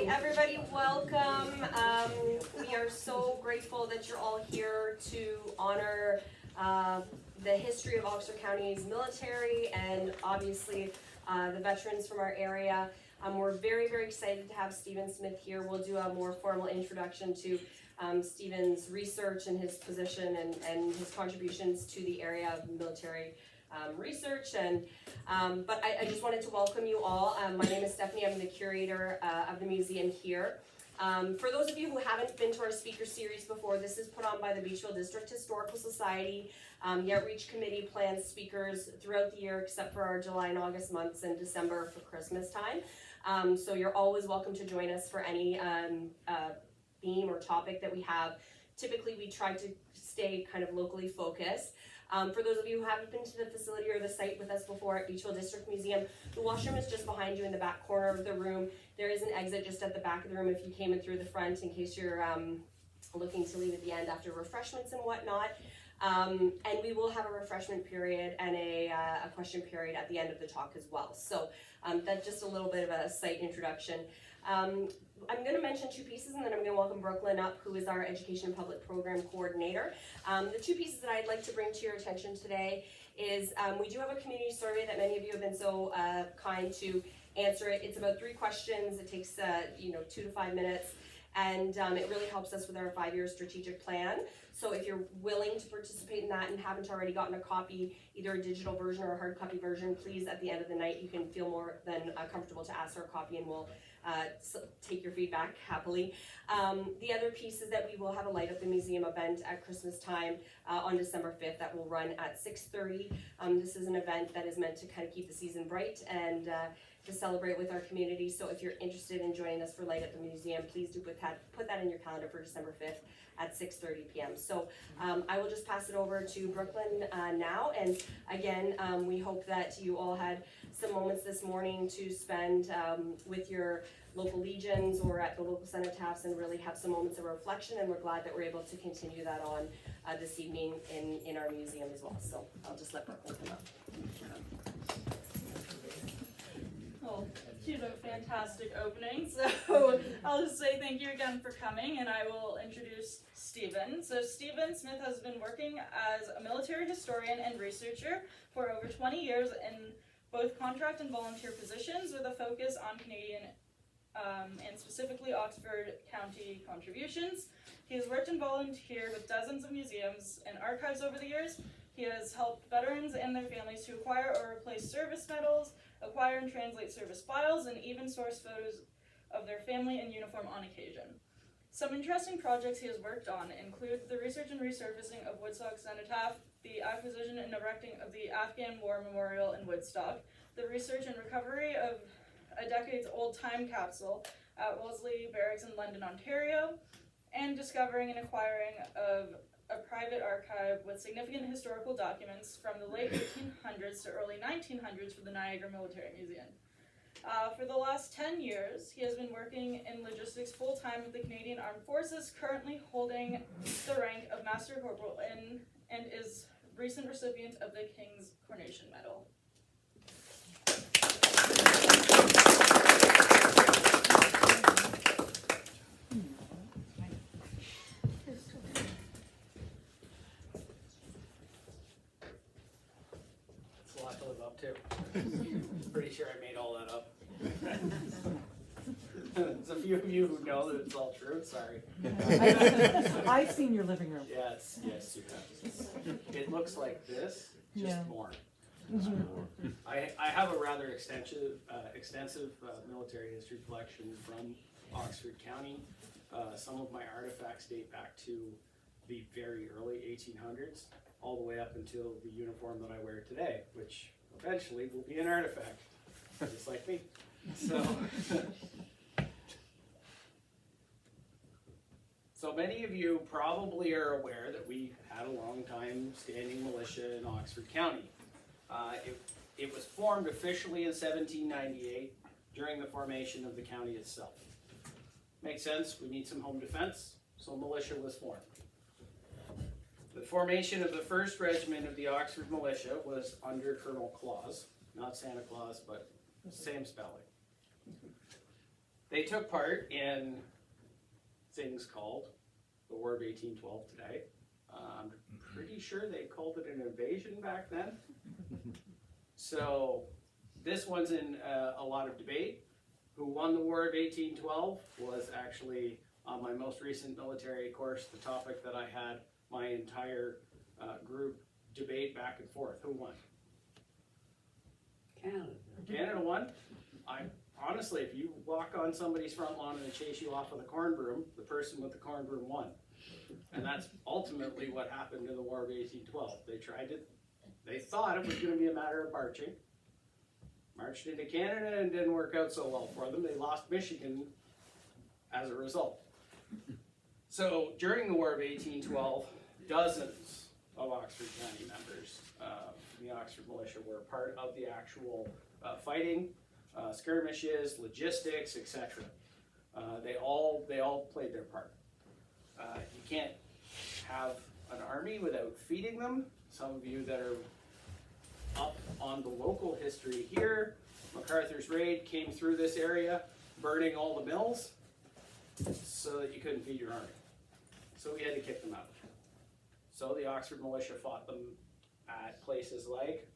everybody, welcome. We are so grateful that you're all here to honor the history of Oxford County's military and obviously the veterans from our area. We're very, very excited to have Stephen Smith here. We'll do a more formal introduction to Stephen's research and his position and his contributions to the area of military research. But I just wanted to welcome you all. My name is Stephanie. I'm the curator of the museum here. For those of you who haven't been to our speaker series before, this is put on by the Beachville District Historical Society. The Outreach Committee plans speakers throughout the year except for our July and August months and December for Christmas time. So you're always welcome to join us for any theme or topic that we have. Typically we try to stay kind of locally focused. For those of you who haven't been to the facility or the site with us before at Beachville District Museum, the washroom is just behind you in the back corner of the room. There is an exit just at the back of the room if you came in through the front in case you're looking to leave at the end after refreshments and whatnot. And we will have a refreshment period and a question period at the end of the talk as well. So that's just a little bit of a site introduction. I'm going to mention two pieces and then I'm going to welcome Brooklyn up, who is our Education and Public Program Coordinator. The two pieces that I'd like to bring to your attention today is we do have a community survey that many of you have been so kind to answer it. It's about 3 questions. It takes 2 to 5 minutes. And it really helps us with our 5-year strategic plan. So if you're willing to participate in that and haven't already gotten a copy, either a digital version or a hard copy version, please at the end of the night you can feel more than comfortable to ask for a copy and we'll take your feedback happily. The other piece is that we will have a Light Up the Museum event at Christmas time on December 5th that will run at 6:30. This is an event that is meant to kind of keep the season bright and to celebrate with our community. So if you're interested in joining us for Light Up the Museum, please do put that in your calendar for December 5th at 6:30 p.m. So I will just pass it over to Brooklyn now. And again, we hope that you all had some moments this morning to spend with your local legions or at the local cenotaphs and really have some moments of reflection. And we're glad that we're able to continue that on this evening in our museum as well. So I'll just let Brooklyn come up. Well, she had a fantastic opening, so I'll just say thank you again for coming, and I will introduce Stephen. So Stephen Smith has been working as a military historian and researcher for over 20 years in both contract and volunteer positions with a focus on Canadian and specifically Oxford County contributions. He has worked and volunteered with dozens of museums and archives over the years. He has helped veterans and their families to acquire or replace service medals, acquire and translate service files, and even source photos of their family in uniform on occasion. Some interesting projects he has worked on include the research and resurfacing of Woodstock Cenotaph, the acquisition and erecting of the Afghan War Memorial in Woodstock, the research and recovery of a decades-old time capsule at Wellesley Barracks in London, Ontario, and discovering and acquiring of a private archive with significant historical documents from the late 1800s to early 1900s for the Niagara Military Museum. For the last 10 years, he has been working in logistics full-time with the Canadian Armed Forces, currently holding the rank of Master Corporal and is recent recipient of the King's Coronation Medal. Too. Pretty sure I made all that up. There's a few of you who know that it's all true. Sorry. I've seen your living room. Yes, you have. It looks like this, just more. I have a rather extensive military history collection from Oxford County. Some of my artifacts date back to the very early 1800s, all the way up until the uniform that I wear today, which eventually will be an artifact, just like me. So many of you probably are aware that we had a long time standing militia in Oxford County. It was formed officially in 1798 during the formation of the county itself. Makes sense, we need some home defense, so militia was formed. The formation of the 1st Regiment of the Oxford Militia was under Colonel Claus, not Santa Claus, but same spelling. They took part in things called the War of 1812 today. I'm pretty sure they called it an invasion back then. So this one's in a lot of debate. Who won the War of 1812 was actually on my most recent military course, the topic that I had my entire group debate back and forth. Who won? Canada. Canada won. Honestly, if you walk on somebody's front lawn and they chase you off with a corn broom, the person with the corn broom won. And that's ultimately what happened in the War of 1812. They thought it was going to be a matter of marching. Marched into Canada and didn't work out so well for them. They lost Michigan as a result. So during the War of 1812, dozens of Oxford County members from the Oxford Militia were part of the actual fighting, skirmishes, logistics, etc. They all played their part. You can't have an army without feeding them. Some of you that are up on the local history here, MacArthur's raid came through this area, burning all the mills so that you couldn't feed your army. So we had to kick them out. So the Oxford Militia fought them at places like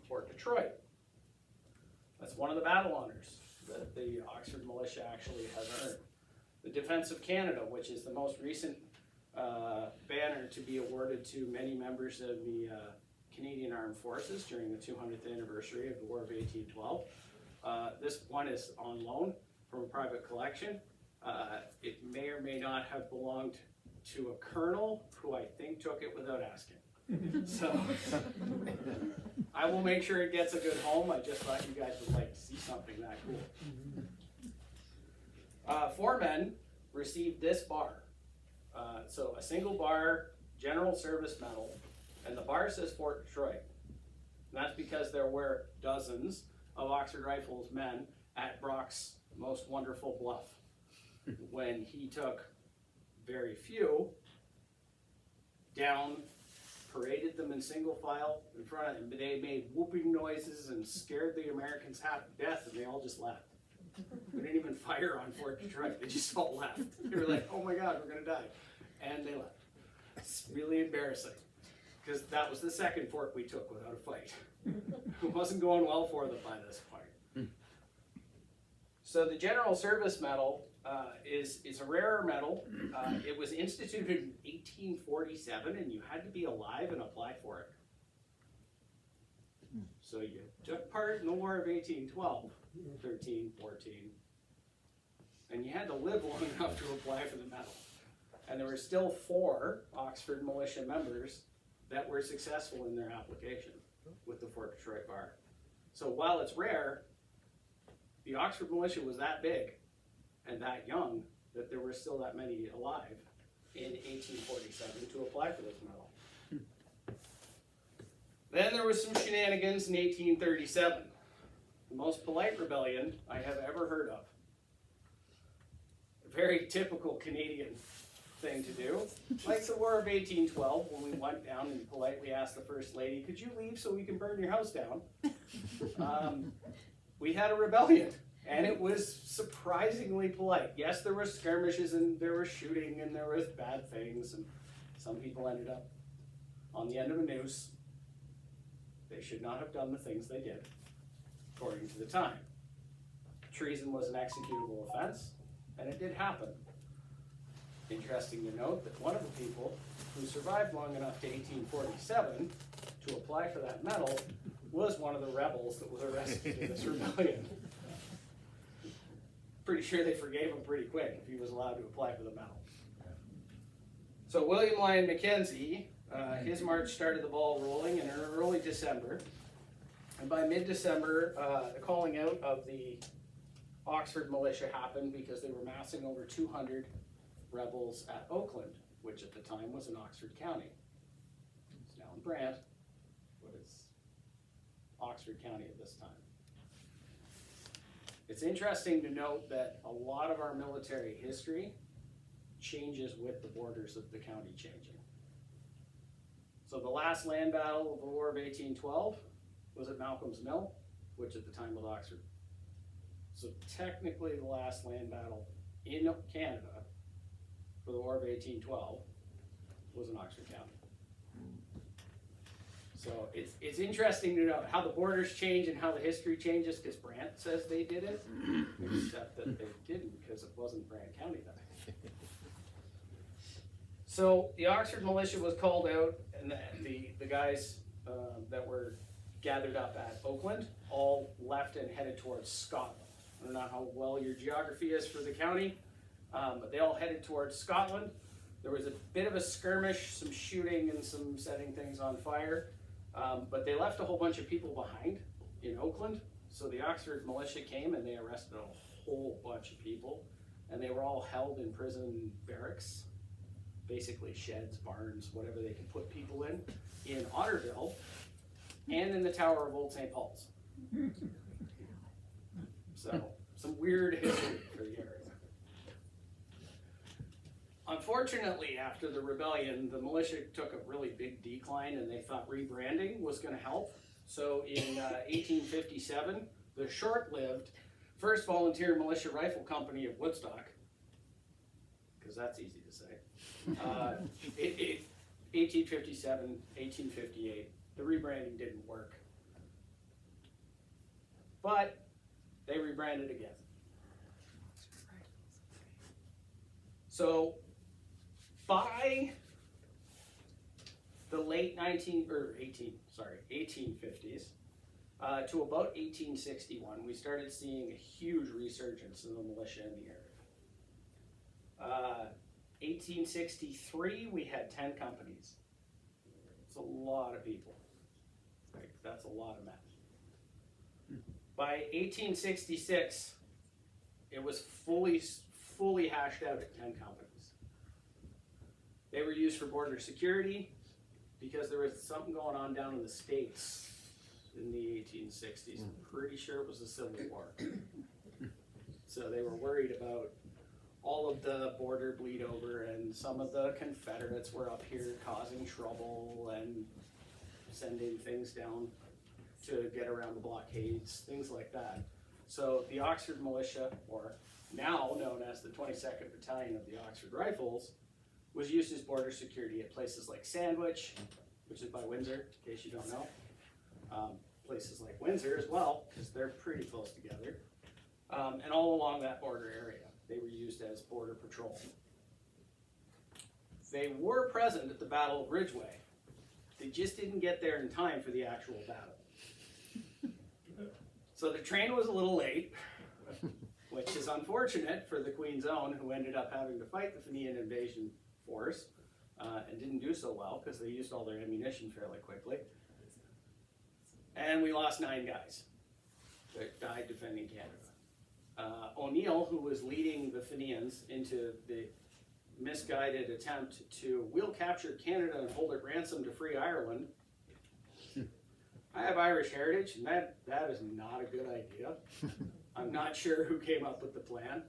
Fort Detroit. That's one of the battle honors that the Oxford Militia actually has earned. The Defence of Canada, which is the most recent banner to be awarded to many members of the Canadian Armed Forces during the 200th anniversary of the War of 1812. This one is on loan from a private collection. It may or may not have belonged to a colonel who I think took it without asking. So I will make sure it gets a good home. I just thought you guys would like to see something that cool. 4 men received this bar. So a single bar General Service Medal, and the bar says Fort Detroit. And that's because there were dozens of Oxford Rifles men at Brock's most wonderful bluff when he took very few down, paraded them in single file in front of him. They made whooping noises and scared the Americans half to death, and they all just left. We didn't even fire on Fort Detroit. They just all left. They were like, oh my God, we're going to die. And they left. It's really embarrassing because that was the second fort we took without a fight. It wasn't going well for them by this point. So the General Service Medal is a rarer medal. It was instituted in 1847, and you had to be alive and apply for it. So you took part in the War of 1812, 13, 14, and you had to live long enough to apply for the medal. And there were still 4 Oxford Militia members that were successful in their application with the Fort Detroit bar. So while it's rare, the Oxford Militia was that big and that young that there were still that many alive in 1847 to apply for this medal. Then there was some shenanigans in 1837. The most polite rebellion I have ever heard of. A very typical Canadian thing to do. Like the War of 1812, when we went down and politely asked the First Lady, could you leave so we can burn your house down? We had a rebellion, and it was surprisingly polite. Yes, there were skirmishes, and there was shooting, and there was bad things, and some people ended up on the end of a noose. They should not have done the things they did, according to the time. Treason was an executable offense, and it did happen. Interesting to note that one of the people who survived long enough to 1847 to apply for that medal was one of the rebels that was arrested in this rebellion. Pretty sure they forgave him pretty quick if he was allowed to apply for the medal. So William Lyon Mackenzie, his march started the ball rolling in early December. And by mid-December, the calling out of the Oxford Militia happened because they were massing over 200 rebels at Oakland, which at the time was in Oxford County. It's now in Brant, but it's Oxford County at this time. It's interesting to note that a lot of our military history changes with the borders of the county changing. So the last land battle of the War of 1812 was at Malcolm's Mill, which at the time was Oxford. So technically the last land battle in Canada for the War of 1812 was in Oxford County. So it's interesting to know how the borders change and how the history changes, because Brant says they did it, except that they didn't, because it wasn't Brant County then. So the Oxford militia was called out, and the guys that were gathered up at Oakland all left and headed towards Scotland. I don't know how well your geography is for the county, but they all headed towards Scotland. There was a bit of a skirmish, some shooting and some setting things on fire, but they left a whole bunch of people behind in Oakland. So the Oxford militia came and they arrested a whole bunch of people, and they were all held in prison barracks, basically sheds, barns, whatever they could put people in Otterville and in the Tower of Old St. Paul's. So, some weird history for the area. Unfortunately, after the rebellion, the militia took a really big decline, and they thought rebranding was going to help. So in 1857, the short-lived 1st Volunteer Militia Rifle Company of Woodstock, because that's easy to say, 1857, 1858, the rebranding didn't work. But they rebranded again. So by the late 1850s to about 1861, we started seeing a huge resurgence in the militia in the area. 1863, we had 10 companies. It's a lot of people. Like, that's a lot of men. By 1866, it was fully hashed out at 10 companies. They were used for border security because there was something going on down in the States in the 1860s. I'm pretty sure it was the Civil War. So they were worried about all of the border bleed over, and some of the Confederates were up here causing trouble and sending things down to get around the blockades, things like that. So the Oxford Militia, or now known as the 22nd Battalion of the Oxford Rifles, was used as border security at places like Sandwich, which is by Windsor, in case you don't know. Places like Windsor as well, because they're pretty close together. And all along that border area, they were used as border patrol. They were present at the Battle of Ridgeway. They just didn't get there in time for the actual battle. So the train was a little late, which is unfortunate for the Queen's Own, who ended up having to fight the Fenian invasion force, and didn't do so well because they used all their ammunition fairly quickly. And we lost 9 guys that died defending Canada. O'Neill, who was leading the Fenians into the misguided attempt to "we'll capture Canada and hold it ransom to free Ireland." I have Irish heritage, and that is not a good idea. I'm not sure who came up with the plan.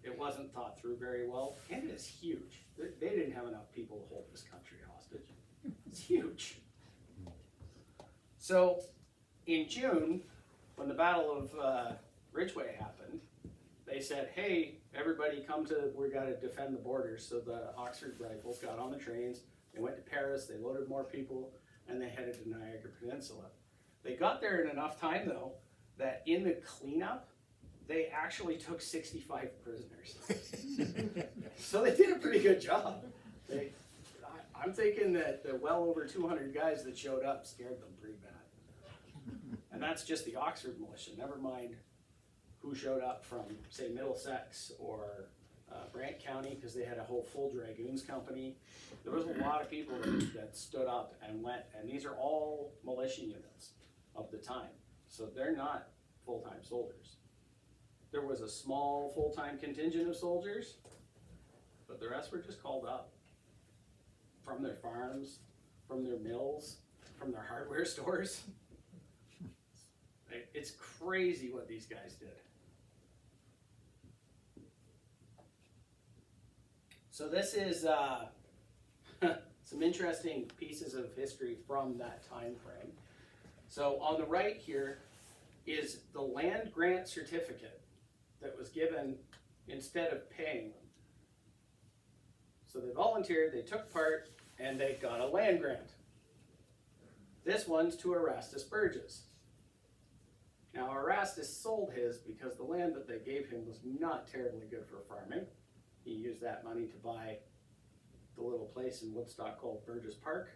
It wasn't thought through very well. Canada's huge. They didn't have enough people to hold this country hostage. It's huge. So in June, when the Battle of Ridgeway happened, they said, "Hey, everybody we got to defend the borders." So the Oxford Rifles got on the trains, they went to Paris, they loaded more people, and they headed to Niagara Peninsula. They got there in enough time, though, that in the cleanup, they actually took 65 prisoners. So they did a pretty good job. I'm thinking that the well over 200 guys that showed up scared them pretty bad. And that's just the Oxford militia, never mind who showed up from, say, Middlesex or Brant County, because they had a whole full dragoons company. There was a lot of people that stood up and went, and these are all militia units of the time. So they're not full-time soldiers. There was a small full-time contingent of soldiers, but the rest were just called up from their farms, from their mills, from their hardware stores. It's crazy what these guys did. So this is some interesting pieces of history from that time frame. So on the right here is the land grant certificate that was given instead of paying them. So they volunteered, they took part, and they got a land grant. This one's to Erastus Burgess. Now Erastus sold his because the land that they gave him was not terribly good for farming. He used that money to buy the little place in Woodstock called Burgess Park,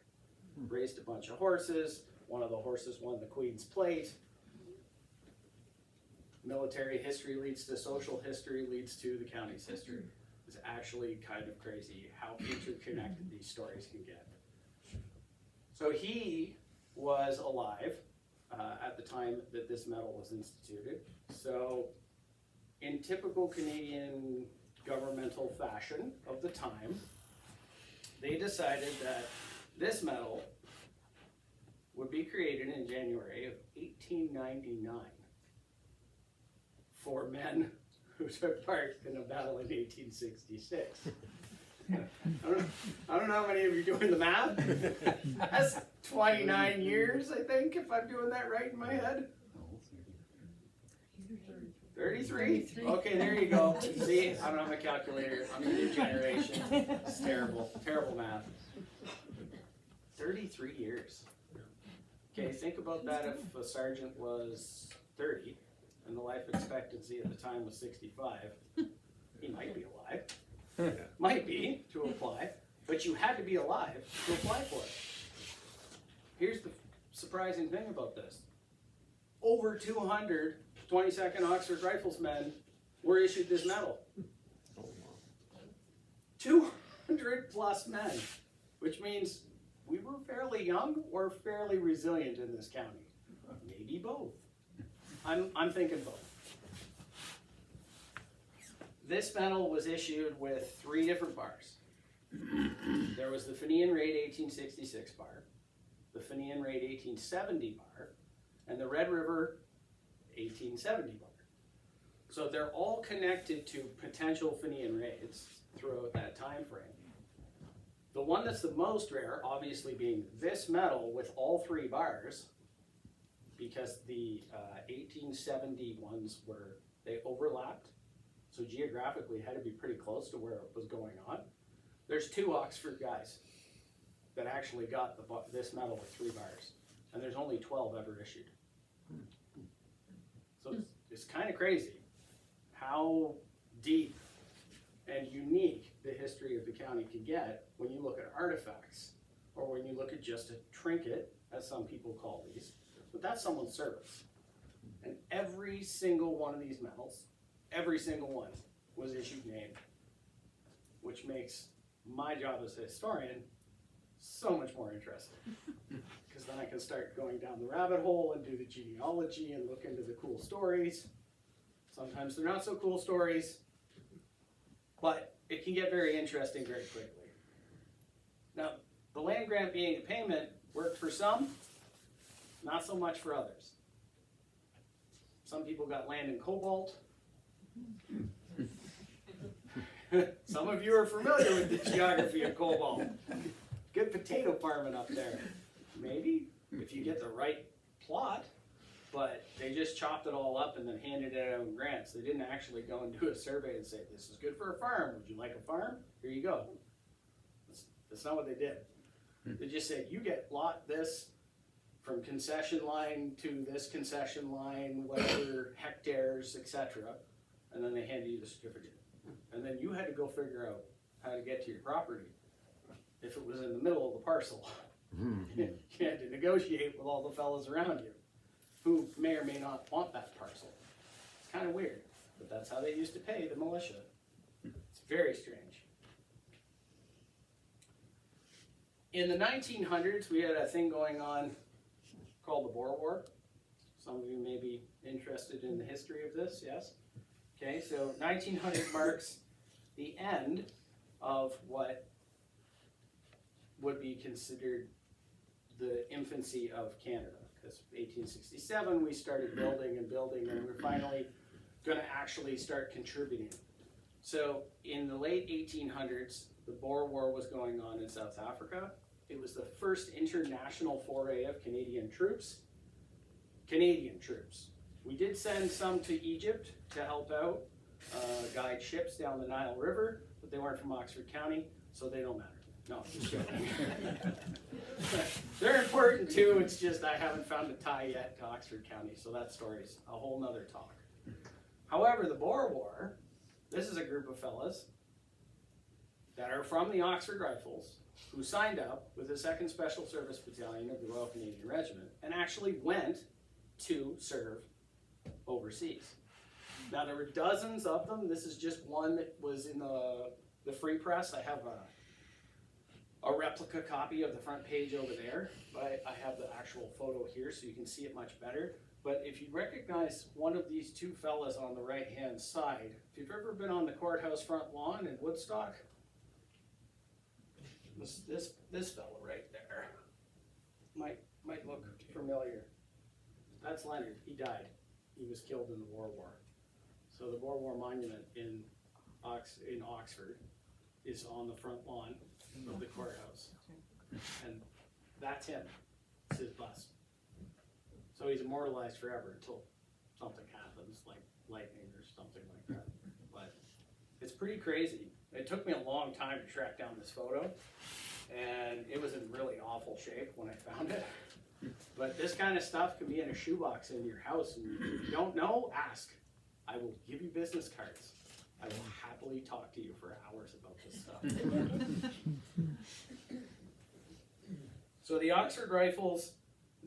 raised a bunch of horses. One of the horses won the Queen's Plate. Military history leads to social history, leads to the county's history. It's actually kind of crazy how interconnected these stories can get. So he was alive at the time that this medal was instituted. So in typical Canadian governmental fashion of the time, they decided that this medal would be created in January of 1899 for men who took part in a battle in 1866. I don't know how many of you are doing the math. That's 29 years, I think, if I'm doing that right in my head. 33? Okay, there you go. See, I don't have a calculator. I'm a new generation. It's terrible, terrible math. 33 years. Okay, think about that if a sergeant was 30 and the life expectancy at the time was 65. He might be alive. Might be, to apply. But you had to be alive to apply for it. Here's the surprising thing about this. Over 200 22nd Oxford Riflesmen were issued this medal. 200 plus men, which means we were fairly young or fairly resilient in this county. Maybe both. I'm thinking both. This medal was issued with 3 different bars. There was the Fenian Raid 1866 bar, the Fenian Raid 1870 bar, and the Red River 1870 bar. So they're all connected to potential Fenian raids throughout that time frame. The one that's the most rare, obviously, being this medal with all 3 bars, because the 1870 ones they overlapped, so geographically it had to be pretty close to where it was going on. There's 2 Oxford guys that actually got this medal with 3 bars, and there's only 12 ever issued. So it's kind of crazy how deep and unique the history of the county can get when you look at artifacts, or when you look at just a trinket, as some people call these, but that's someone's service. And every single one of these medals, every single one, was issued named, which makes my job as a historian so much more interesting. Because then I can start going down the rabbit hole and do the genealogy and look into the cool stories. Sometimes they're not so cool stories, but it can get very interesting very quickly. Now, the land grant being a payment worked for some, not so much for others. Some people got land in Cobalt. Some of you are familiar with the geography of Cobalt. Good potato farming up there. Maybe, if you get the right plot, but they just chopped it all up and then handed it out in grants. They didn't actually go and do a survey and say, this is good for a farm. Would you like a farm? Here you go. That's not what they did. They just said, you get lot this from concession line to this concession line, whatever hectares, etc. And then they handed you the certificate. And then you had to go figure out how to get to your property if it was in the middle of the parcel. You had to negotiate with all the fellas around you who may or may not want that parcel. It's kind of weird, but that's how they used to pay the militia. It's very strange. In the 1900s, we had a thing going on called the Boer War. Some of you may be interested in the history of this, yes? Okay, so 1900 marks the end of what would be considered the infancy of Canada. Because 1867 we started building and building, and we're finally going to actually start contributing. So in the late 1800s, the Boer War was going on in South Africa. It was the first international foray of Canadian troops. We did send some to Egypt to help out, guide ships down the Nile River, but they weren't from Oxford County, so they don't matter. No, I'm just joking. They're important too, it's just I haven't found a tie yet to Oxford County, so that story's a whole nother talk. However, the Boer War, this is a group of fellas that are from the Oxford Rifles who signed up with the 2nd Special Service Battalion of the Royal Canadian Regiment and actually went to serve overseas. Now there were dozens of them. This is just one that was in the Free Press. I have a replica copy of the front page over there, but I have the actual photo here so you can see it much better. But if you recognize one of these two fellas on the right-hand side, if you've ever been on the courthouse front lawn in Woodstock, this fellow right there might look familiar. That's Leonard. He died. He was killed in the Boer War. So the Boer War monument in Oxford is on the front lawn of the courthouse, and that's him. It's his bust. So he's immortalized forever until something happens, like lightning or something like that. But it's pretty crazy. It took me a long time to track down this photo, and it was in really awful shape when I found it. But this kind of stuff can be in a shoebox in your house, and if you don't know, ask. I will give you business cards. I will happily talk to you for hours about this stuff. So the Oxford Rifles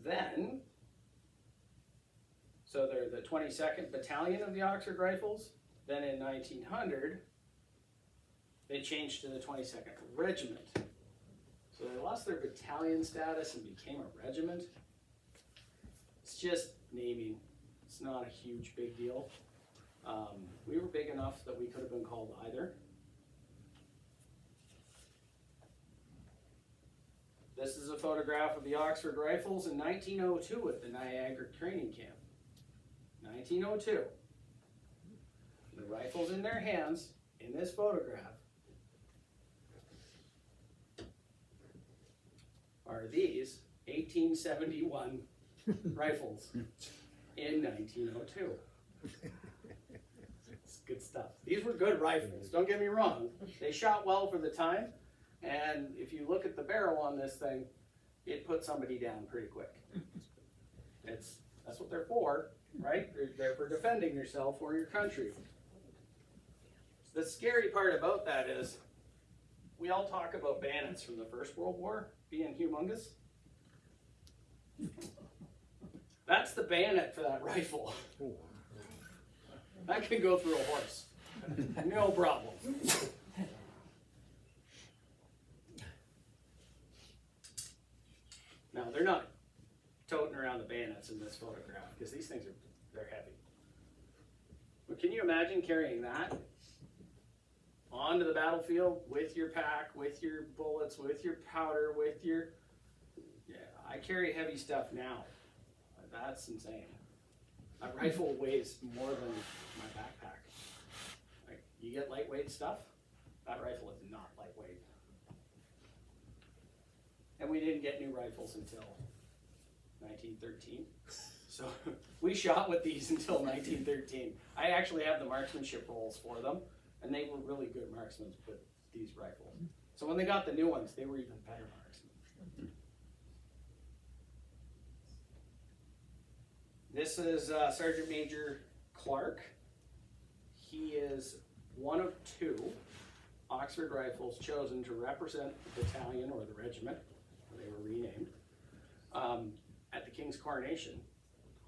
then, so they're the 22nd Battalion of the Oxford Rifles. Then in 1900, they changed to the 22nd Regiment. So they lost their battalion status and became a regiment. It's just naming. It's not a huge big deal. We were big enough that we could have been called either. This is a photograph of the Oxford Rifles in 1902 at the Niagara Training Camp. 1902. The rifles in their hands in this photograph are these 1871 rifles in 1902. It's good stuff. These were good rifles, don't get me wrong. They shot well for the time, and if you look at the barrel on this thing, it put somebody down pretty quick. That's what they're for, right? They're for defending yourself or your country. The scary part about that is, we all talk about bayonets from the First World War being humongous. That's the bayonet for that rifle. That can go through a horse. No problem. Now, they're not toting around the bayonets in this photograph because these things they're heavy. But can you imagine carrying that onto the battlefield with your pack, with your bullets, with your powder, with your... Yeah, I carry heavy stuff now. That's insane. That rifle weighs more than my backpack. Like, you get lightweight stuff, that rifle is not lightweight. And we didn't get new rifles until 1913. So we shot with these until 1913. I actually have the marksmanship rolls for them, and they were really good marksmen with these rifles. So when they got the new ones, they were even better marksmen. This is Sergeant Major Clark. He is one of two Oxford Rifles chosen to represent the battalion or the regiment, where they were renamed, at the King's coronation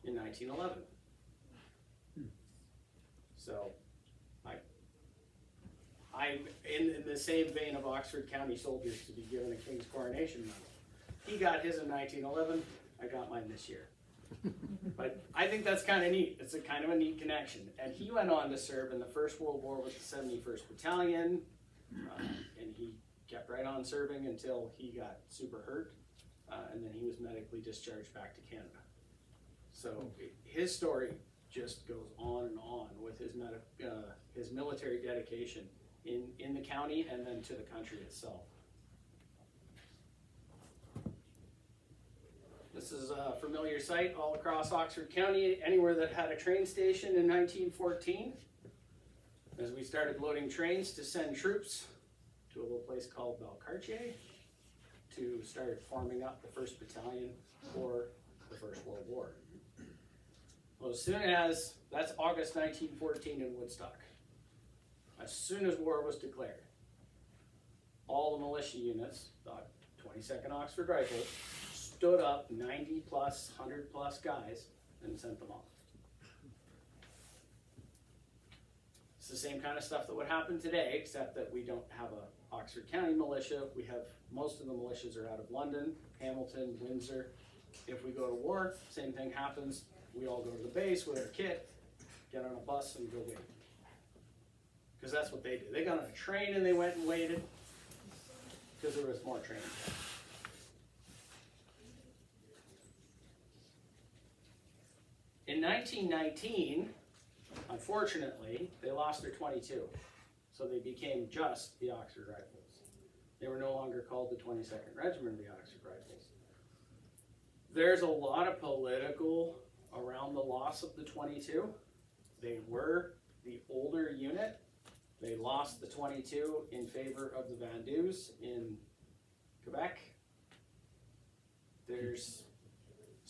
in 1911. So I'm in the same vein of Oxford County soldiers to be given a King's coronation medal. He got his in 1911, I got mine this year. But I think that's kind of neat. It's a kind of a neat connection. And he went on to serve in the First World War with the 71st Battalion, and he kept right on serving until he got super hurt, and then he was medically discharged back to Canada. So his story just goes on and on with his military dedication in the county and then to the country itself. The This is a familiar sight all across Oxford County, anywhere that had a train station in 1914. As we started loading trains to send troops to a little place called Valcartier to start forming up the 1st Battalion for the First World War. Well, as soon as, that's August 1914 in Woodstock. As soon as war was declared, all the militia units, the 22nd Oxford Rifles, stood up 90 plus, 100 plus guys and sent them off. It's the same kind of stuff that would happen today, except that we don't have a Oxford County militia. We have, most of the militias are out of London, Hamilton, Windsor. If we go to war, same thing happens. We all go to the base with our kit, get on a bus and go wait. Because that's what they did. They got on a train and they went and waited because there was more training. In 1919, unfortunately, they lost their 22, so they became just the Oxford Rifles. They were no longer called the 22nd Regiment of the Oxford Rifles. There's a lot of political around the loss of the 22. They were the older unit. They lost the 22 in favor of the Vandus in Quebec. There's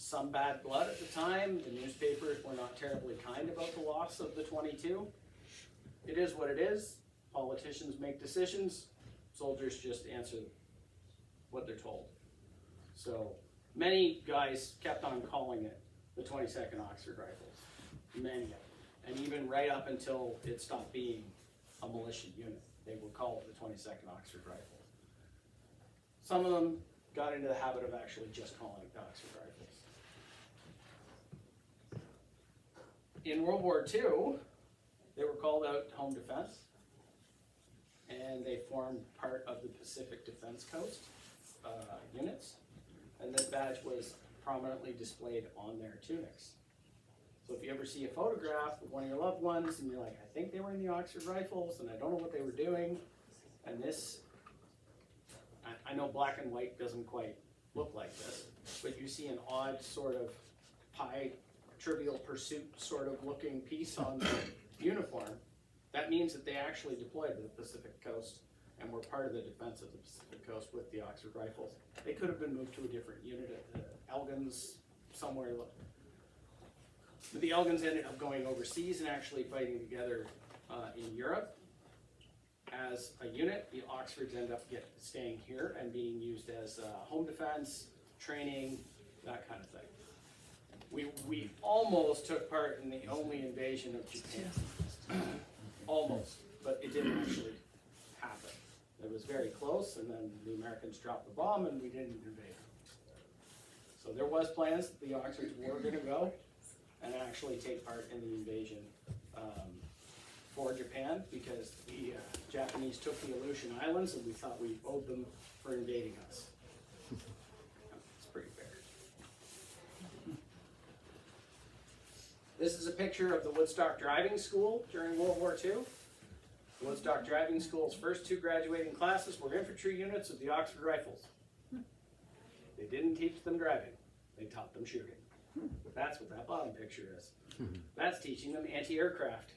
some bad blood at the time. The newspapers were not terribly kind about the loss of the 22. It is what it is. Politicians make decisions. Soldiers just answer what they're told. So many guys kept on calling it the 22nd Oxford Rifles. Many of them. And even right up until it stopped being a militia unit, they would call it the 22nd Oxford Rifles. Some of them got into the habit of actually just calling it the Oxford Rifles. In World War II, they were called out home defense, and they formed part of the Pacific Defense Coast units, and this badge was prominently displayed on their tunics. So if you ever see a photograph of one of your loved ones and you're like, I think they were in the Oxford Rifles and I don't know what they were doing, and this, I know black and white doesn't quite look like this, but you see an odd sort of pie Trivial Pursuit sort of looking piece on the uniform, that means that they actually deployed to the Pacific Coast and were part of the defense of the Pacific Coast with the Oxford Rifles. They could have been moved to a different unit at the Elgins somewhere. But the Elgins ended up going overseas and actually fighting together in Europe as a unit. The Oxfords ended up staying here and being used as home defense, training, that kind of thing. We almost took part in the only invasion of Japan. Almost, but it didn't actually happen. It was very close, and then the Americans dropped the bomb and we didn't invade them. So there was plans that the Oxfords were going to go and actually take part in the invasion for Japan, because the Japanese took the Aleutian Islands and we thought we owed them for invading us. It's pretty fair. This is a picture of the Woodstock Driving School during World War II. The Woodstock Driving School's first 2 graduating classes were infantry units of the Oxford Rifles. They didn't teach them driving, they taught them shooting. That's what that bottom picture is. That's teaching them anti-aircraft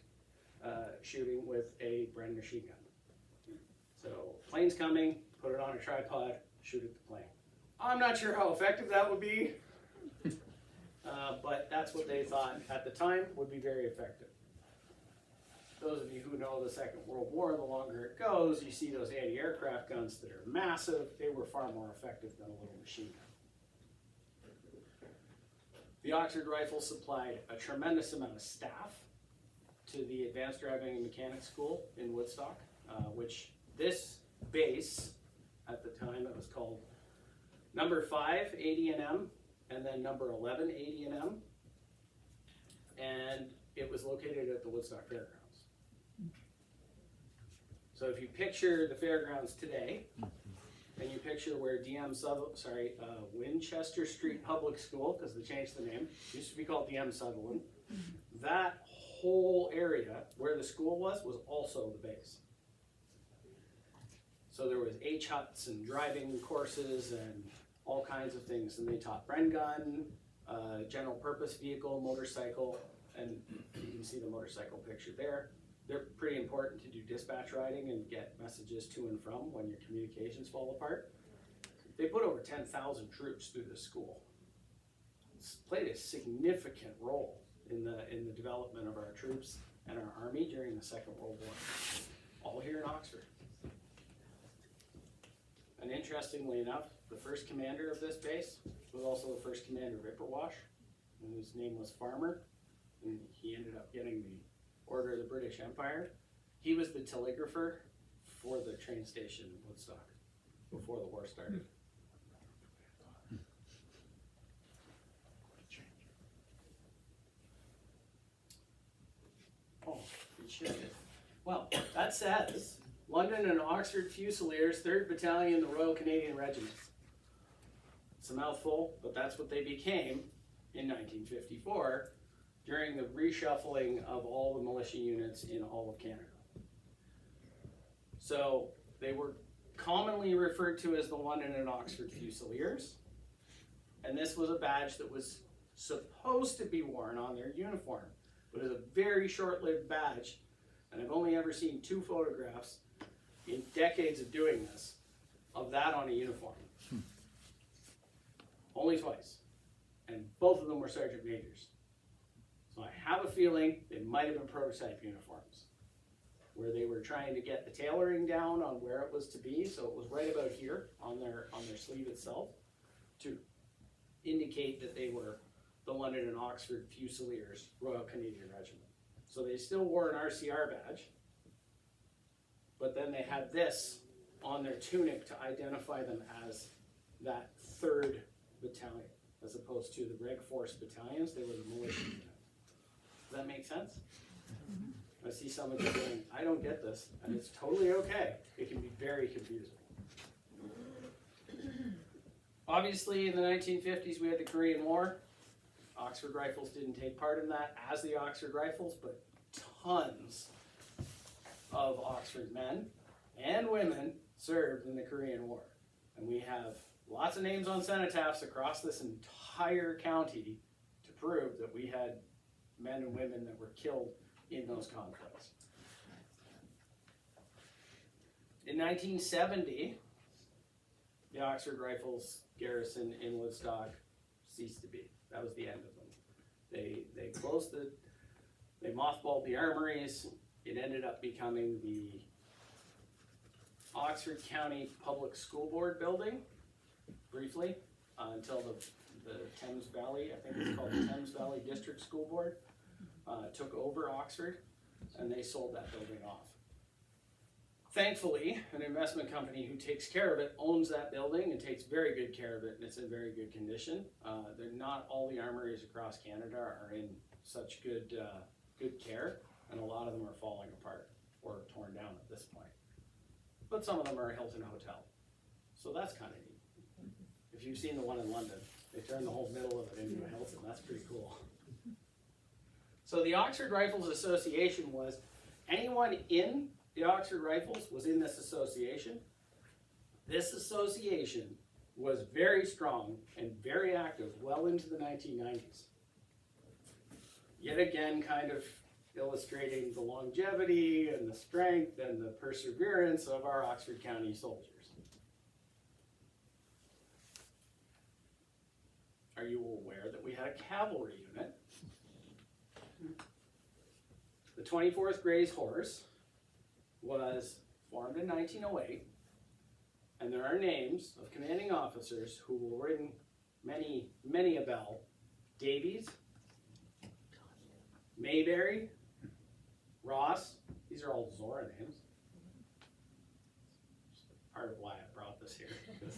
shooting with a Bren machine gun. So, plane's coming, put it on a tripod, shoot at the plane. I'm not sure how effective that would be, but that's what they thought at the time would be very effective. Those of you who know the Second World War, the longer it goes, you see those anti-aircraft guns that are massive. They were far more effective than a little machine gun. The Oxford Rifles supplied a tremendous amount of staff to the Advanced Driving and Mechanics School in Woodstock, which this base, at the time it was called number 5 AD&M, and then number 11 AD&M, and it was located at the Woodstock Fairgrounds. So if you picture the fairgrounds today, and you picture where Winchester Street Public School, because they changed the name, used to be called DM Sutherland, that whole area where the school was also the base. So there was H-huts and driving courses and all kinds of things, and they taught Bren gun, general purpose vehicle, motorcycle, and you can see the motorcycle picture there. They're pretty important to do dispatch riding and get messages to and from when your communications fall apart. They put over 10,000 troops through this school. It's played a significant role in the development of our troops and our army during the Second World War, all here in Oxford. And interestingly enough, the first commander of this base was also the first commander of Ipperwash, and his name was Farmer, and he ended up getting the Order of the British Empire. He was the telegrapher for the train station in Woodstock before the war started. Oh, it should. Well, that says London and Oxford Fusiliers, 3rd Battalion, the Royal Canadian Regiment. It's a mouthful, but that's what they became in 1954 during the reshuffling of all the militia units in all of Canada. So they were commonly referred to as the London and Oxford Fusiliers, and this was a badge that was supposed to be worn on their uniform, but it's a very short-lived badge, and I've only ever seen 2 photographs in decades of doing this of that on a uniform. Only twice, and both of them were sergeant majors. So I have a feeling they might have been prototype uniforms, where they were trying to get the tailoring down on where it was to be, so it was right about here on their sleeve itself, to indicate that they were the London and Oxford Fusiliers, Royal Canadian Regiment. So they still wore an RCR badge, but then they had this on their tunic to identify them as that 3rd Battalion, as opposed to the Reg Force battalions. They were the militia unit. Does that make sense? I see some of you saying, I don't get this, and it's totally okay. It can be very confusing. Obviously, in the 1950s, we had the Korean War. Oxford Rifles didn't take part in that, as the Oxford Rifles, but tons of Oxford men and women served in the Korean War. And we have lots of names on cenotaphs across this entire county to prove that we had men and women that were killed in those conflicts. In 1970, the Oxford Rifles garrison in Woodstock ceased to be. That was the end of them. They closed they mothballed the armories. It ended up becoming the Oxford County Public School Board building, briefly, until the Thames Valley, I think it's called the Thames Valley District School Board, took over Oxford, and they sold that building off. Thankfully, an investment company who takes care of it owns that building and takes very good care of it, and it's in very good condition. They're not all the armories across Canada are in such good care, and a lot of them are falling apart or torn down at this point. But some of them are a Hilton Hotel, so that's kind of neat. If you've seen the one in London, they turned the whole middle of it into a Hilton. That's pretty cool. So the Oxford Rifles Association was, anyone in the Oxford Rifles was in this association. This association was very strong and very active well into the 1990s. Yet again, kind of illustrating the longevity and the strength and the perseverance of our Oxford County soldiers. Are you aware that we had a cavalry unit? The 24th Grey's Horse was formed in 1908, and there are names of commanding officers who will ring many a bell. Davies, Mayberry, Ross, these are all Zora names. Part of why I brought this here, because,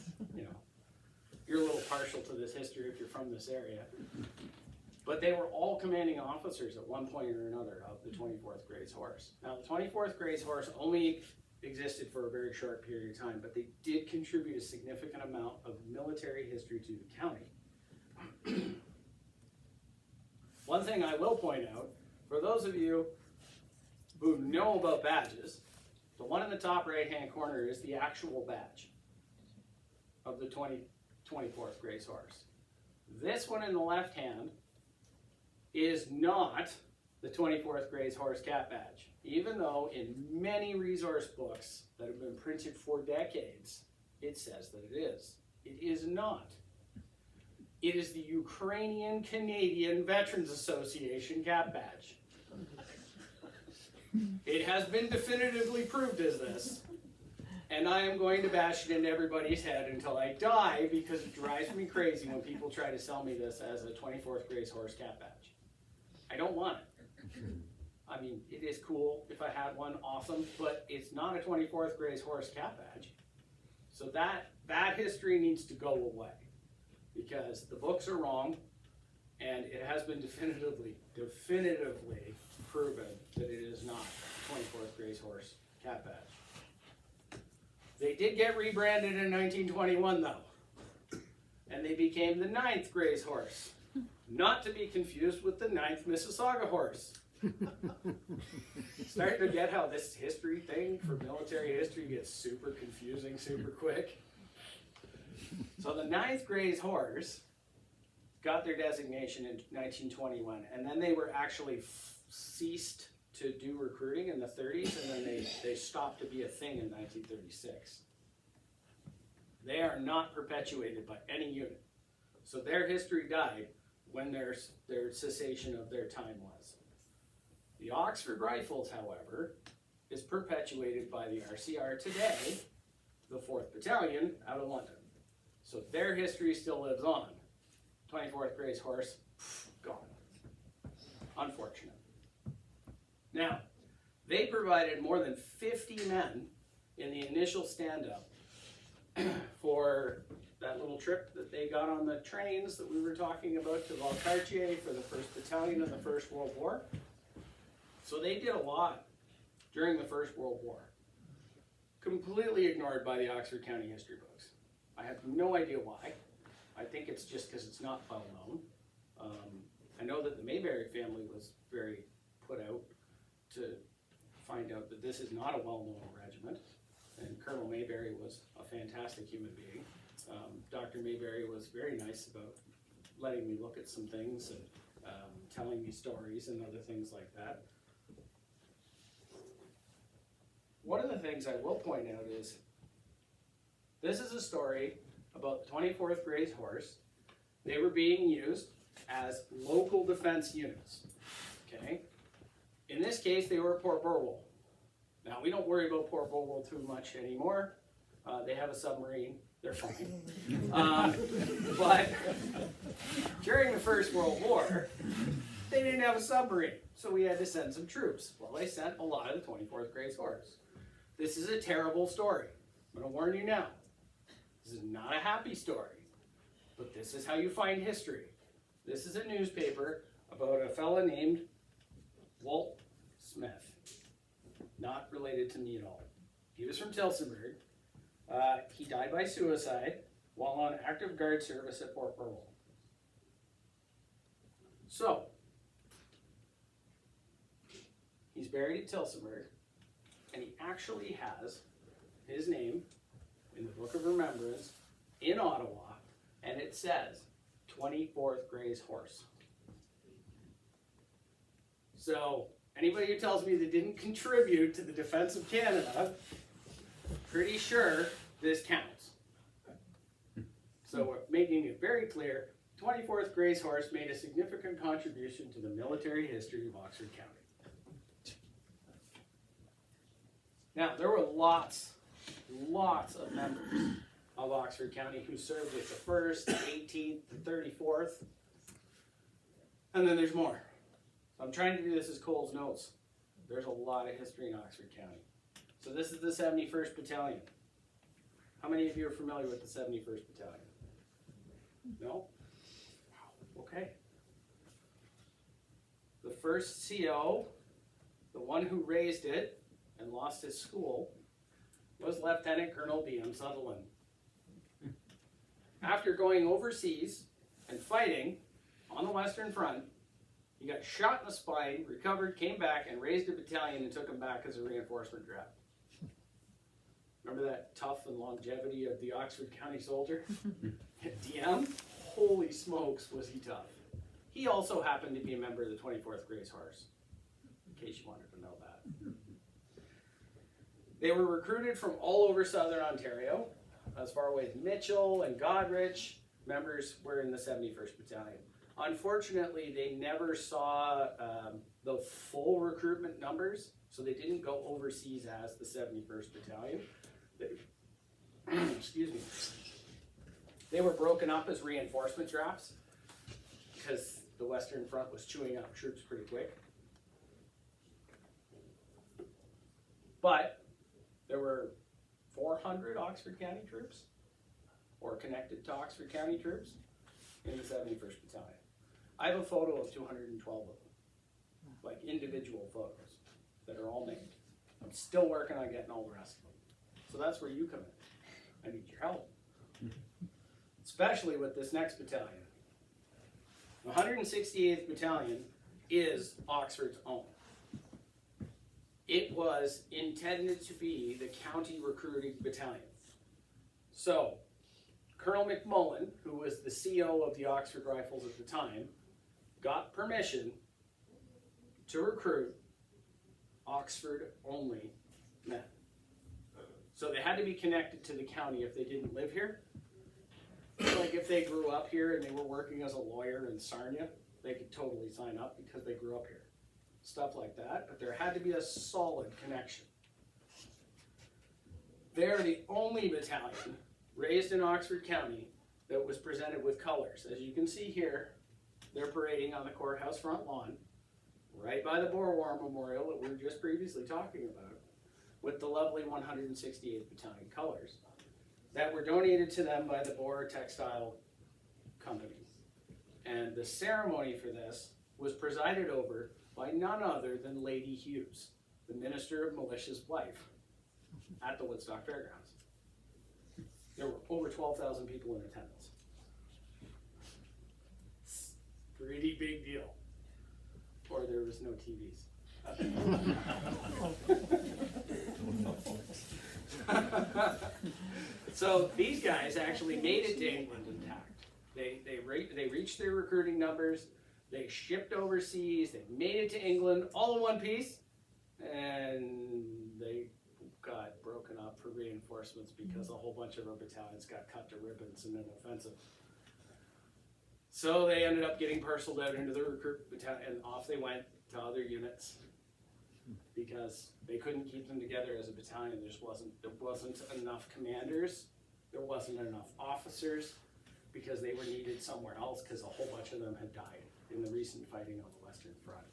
you're a little partial to this history if you're from this area. But they were all commanding officers at one point or another of the 24th Grey's Horse. Now, the 24th Grey's Horse only existed for a very short period of time, but they did contribute a significant amount of military history to the county. One thing I will point out, for those of you who know about badges, the one in the top right-hand corner is the actual badge of the 24th Grace Horse. This one in the left hand is not the 24th Grace Horse Cat Badge, even though in many resource books that have been printed for decades, it says that it is. It is not. It is the Ukrainian Canadian Veterans Association Cat Badge. It has been definitively proved as this, and I am going to bash it into everybody's head until I die because it drives me crazy when people try to sell me this as a 24th Grace Horse Cat Badge. I don't want it. I mean, it is cool. If I had one, awesome, but it's not a 24th Grace Horse Cat Badge. So that history needs to go away because the books are wrong, and it has been definitively proven that it is not 24th Grace Horse Cat Badge. They did get rebranded in 1921 though, and they became the 9th Grace Horse, not to be confused with the 9th Mississauga Horse. Starting to get how this history thing for military history gets super confusing super quick. So the 9th Grace Horse got their designation in 1921, and then they were actually ceased to do recruiting in the 30s, and then they stopped to be a thing in 1936. They are not perpetuated by any unit. So their history died when their cessation of their time was. The Oxford Rifles, however, is perpetuated by the RCR today, the 4th Battalion out of London. So their history still lives on. 24th Grace Horse, gone. Unfortunate. Now, they provided more than 50 men in the initial stand-up for that little trip that they got on the trains that we were talking about to Valcartier for the 1st Battalion in the First World War. So they did a lot during the First World War. Completely ignored by the Oxford County history books. I have no idea why. I think it's just because it's not well known. I know that the Mayberry family was very put out to find out that this is not a well-known regiment, and Colonel Mayberry was a fantastic human being. Dr. Mayberry was very nice about letting me look at some things and telling me stories and other things like that. One of the things I will point out is this is a story about the 24th Grace Horse. They were being used as local defense units, okay? In this case, they were at Port Burwell. Now, we don't worry about Port Burwell too much anymore. They have a submarine, they're fine. But during the First World War, they didn't have a submarine, so we had to send some troops. Well, they sent a lot of the 24th Grace Horse. This is a terrible story. I'm gonna warn you now. This is not a happy story, but this is how you find history. This is a newspaper about a fella named Walt Smith, not related to me at all. He was from Tilsonburg. He died by suicide while on active guard service at Port Burwell. So, he's buried at Tilsonburg, and he actually has his name in the Book of Remembrance in Ottawa, and it says 24th Grace Horse. So, anybody who tells me they didn't contribute to the defense of Canada, pretty sure this counts. So we're making it very clear, 24th Grace Horse made a significant contribution to the military history of Oxford County. Now, there were lots of members of Oxford County who served with the 1st, the 18th, the 34th, and then there's more. I'm trying to do this as Cole's notes. There's a lot of history in Oxford County. So this is the 71st Battalion. How many of you are familiar with the 71st Battalion? No? Okay. The first CO, the one who raised it and lost his school, was Lieutenant Colonel B.M. Sutherland. After going overseas and fighting on the Western Front, he got shot in the spine, recovered, came back, and raised a battalion and took him back as a reinforcement draft. Remember that tough and longevity of the Oxford County soldier? DM? Holy smokes, was he tough. He also happened to be a member of the 24th Grace Horse, in case you wanted to know that. They were recruited from all over southern Ontario, as far away as Mitchell and Goderich. Members were in the 71st Battalion. Unfortunately, they never saw the full recruitment numbers, so they didn't go overseas as the 71st Battalion. Excuse me. They were broken up as reinforcement drafts because the Western Front was chewing up troops pretty quick. But there were 400 Oxford County troops, or connected to Oxford County troops, in the 71st Battalion. I have a photo of 212 of them, like individual photos that are all named. I'm still working on getting all the rest of them. So that's where you come in. I need your help. Especially with this next battalion. The 168th Battalion is Oxford's own. It was intended to be the county recruiting battalion. So, Colonel McMullen, who was the CO of the Oxford Rifles at the time, got permission to recruit Oxford-only men. So they had to be connected to the county if they didn't live here. Like if they grew up here and they were working as a lawyer in Sarnia, they could totally sign up because they grew up here. Stuff like that, but there had to be a solid connection. They're the only battalion raised in Oxford County that was presented with colors. As you can see here, they're parading on the courthouse front lawn, right by the Boer War Memorial that we were just previously talking about, with the lovely 168th Battalion colors that were donated to them by the Boer Textile Company. And the ceremony for this was presided over by none other than Lady Hughes, the Minister of Militia's wife, at the Woodstock Fairgrounds. There were over 12,000 people in attendance. Pretty big deal. Or there was no TVs. So these guys actually made it to England intact. They reached their recruiting numbers. They shipped overseas. They made it to England all in one piece, and they got broken up for reinforcements because a whole bunch of our battalions got cut to ribbons in an offensive. So they ended up getting parceled out into the recruit battalion, and off they went to other units because they couldn't keep them together as a battalion. There wasn't enough commanders. There wasn't enough officers because they were needed somewhere else because a whole bunch of them had died in the recent fighting on the Western Front.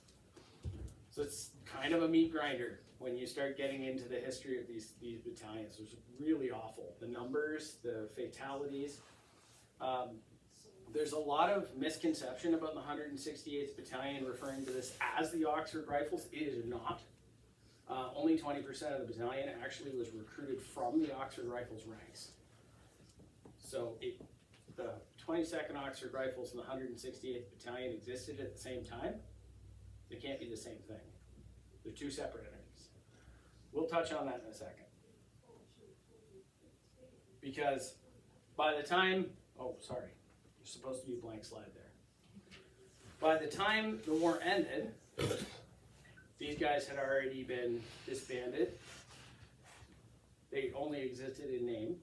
So it's kind of a meat grinder when you start getting into the history of these battalions. It was really awful. The numbers, the fatalities. There's a lot of misconception about the 168th Battalion referring to this as the Oxford Rifles. It is not. Only 20% of the battalion actually was recruited from the Oxford Rifles ranks. So the 22nd Oxford Rifles and the 168th Battalion existed at the same time. They can't be the same thing. They're two separate entities. We'll touch on that in a second. Because by the time, there's supposed to be a blank slide there. By the time the war ended, these guys had already been disbanded. They only existed in name.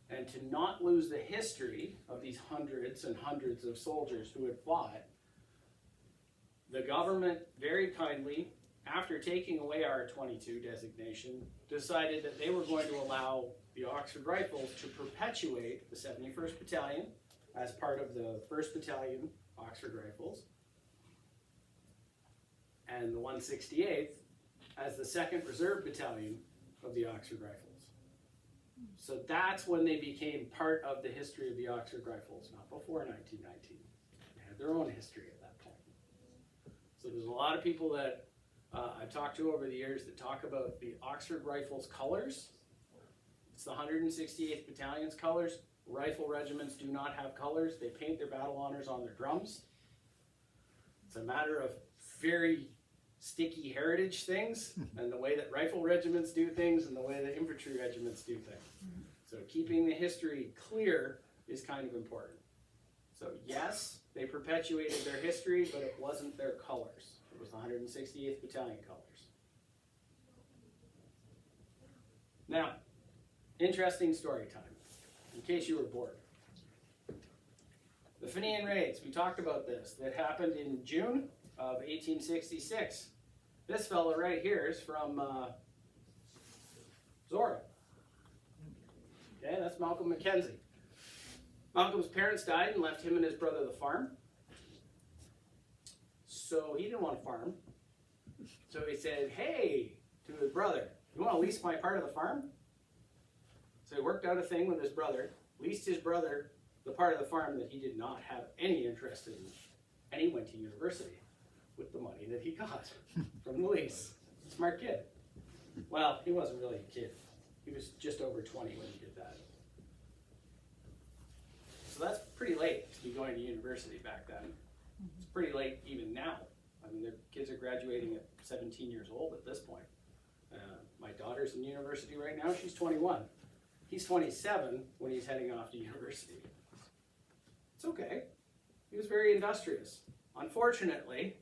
And to not lose the history of these hundreds and hundreds of soldiers who had fought, the government very kindly, after taking away our 22 designation, decided that they were going to allow the Oxford Rifles to perpetuate the 71st Battalion as part of the 1st Battalion Oxford Rifles, and the 168th as the 2nd Reserve Battalion of the Oxford Rifles. So that's when they became part of the history of the Oxford Rifles, not before 1919. They had their own history at that point. So there's a lot of people that I've talked to over the years that talk about the Oxford Rifles colors. It's the 168th Battalion's colors. Rifle regiments do not have colors. They paint their battle honors on their drums. It's a matter of very sticky heritage things and the way that rifle regiments do things and the way that infantry regiments do things. So keeping the history clear is kind of important. So yes, they perpetuated their history, but it wasn't their colors. It was the 168th Battalion colors. Now, interesting story time, in case you were bored. The Fenian raids, we talked about this, that happened in June of 1866. This fellow right here is from Zora. Okay, that's Malcolm Mackenzie. Malcolm's parents died and left him and his brother the farm. So he didn't want to farm. So he said, hey, to his brother, you want to lease my part of the farm? So he worked out a thing with his brother, leased his brother the part of the farm that he did not have any interest in, and he went to university with the money that he got from the lease. Smart kid. Well, he wasn't really a kid. He was just over 20 when he did that. So that's pretty late to be going to university back then. It's pretty late even now. I mean, their kids are graduating at 17 years old at this point. My daughter's in university right now. She's 21. He's 27 when he's heading off to university. It's okay. He was very industrious. Unfortunately,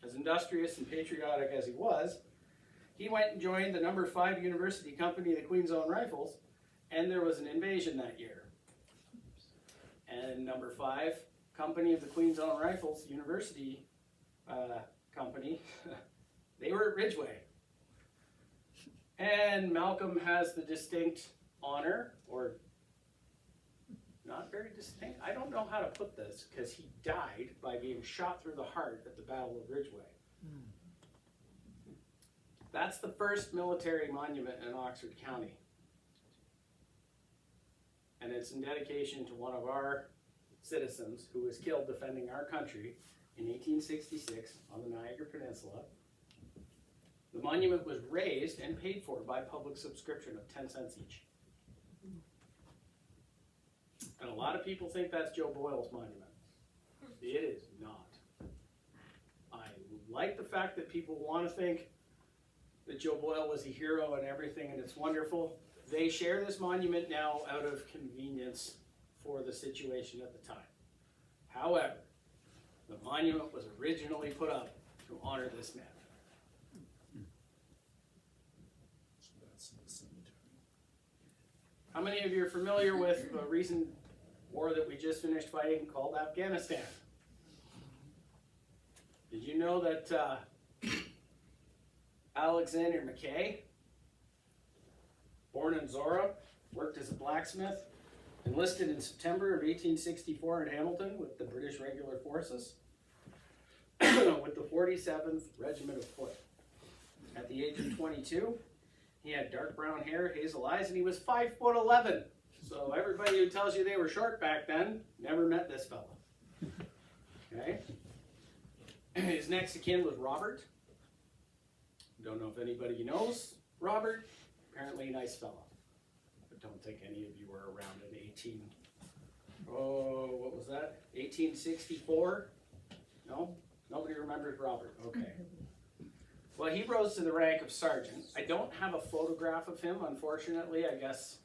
as industrious and patriotic as he was, he went and joined the No. 5 University Company of the Queen's Own Rifles, and there was an invasion that year. And No. 5 Company of the Queen's Own Rifles University Company, they were at Ridgeway. And Malcolm has the distinct honor, or not very distinct, I don't know how to put this, because he died by being shot through the heart at the Battle of Ridgeway. That's the first military monument in Oxford County. And it's in dedication to one of our citizens who was killed defending our country in 1866 on the Niagara Peninsula. The monument was raised and paid for by public subscription of 10 cents each. And a lot of people think that's Joe Boyle's monument. It is not. I like the fact that people want to think that Joe Boyle was a hero and everything, and it's wonderful. They share this monument now out of convenience for the situation at the time. However, the monument was originally put up to honor this man. How many of you are familiar with the recent war that we just finished fighting called Afghanistan? Did you know that Alexander McKay, born in Zora, worked as a blacksmith, enlisted in September of 1864 in Hamilton with the British Regular Forces, with the 47th Regiment of Foot. At the age of 22, he had dark brown hair, hazel eyes, and he was 5'11". So everybody who tells you they were short back then never met this fella. Okay? His next of kin was Robert. Don't know if anybody knows Robert. Apparently a nice fella. But don't think any of you were around in 1864? No? Nobody remembers Robert. Okay. Well, he rose to the rank of sergeant. I don't have a photograph of him, unfortunately. I guess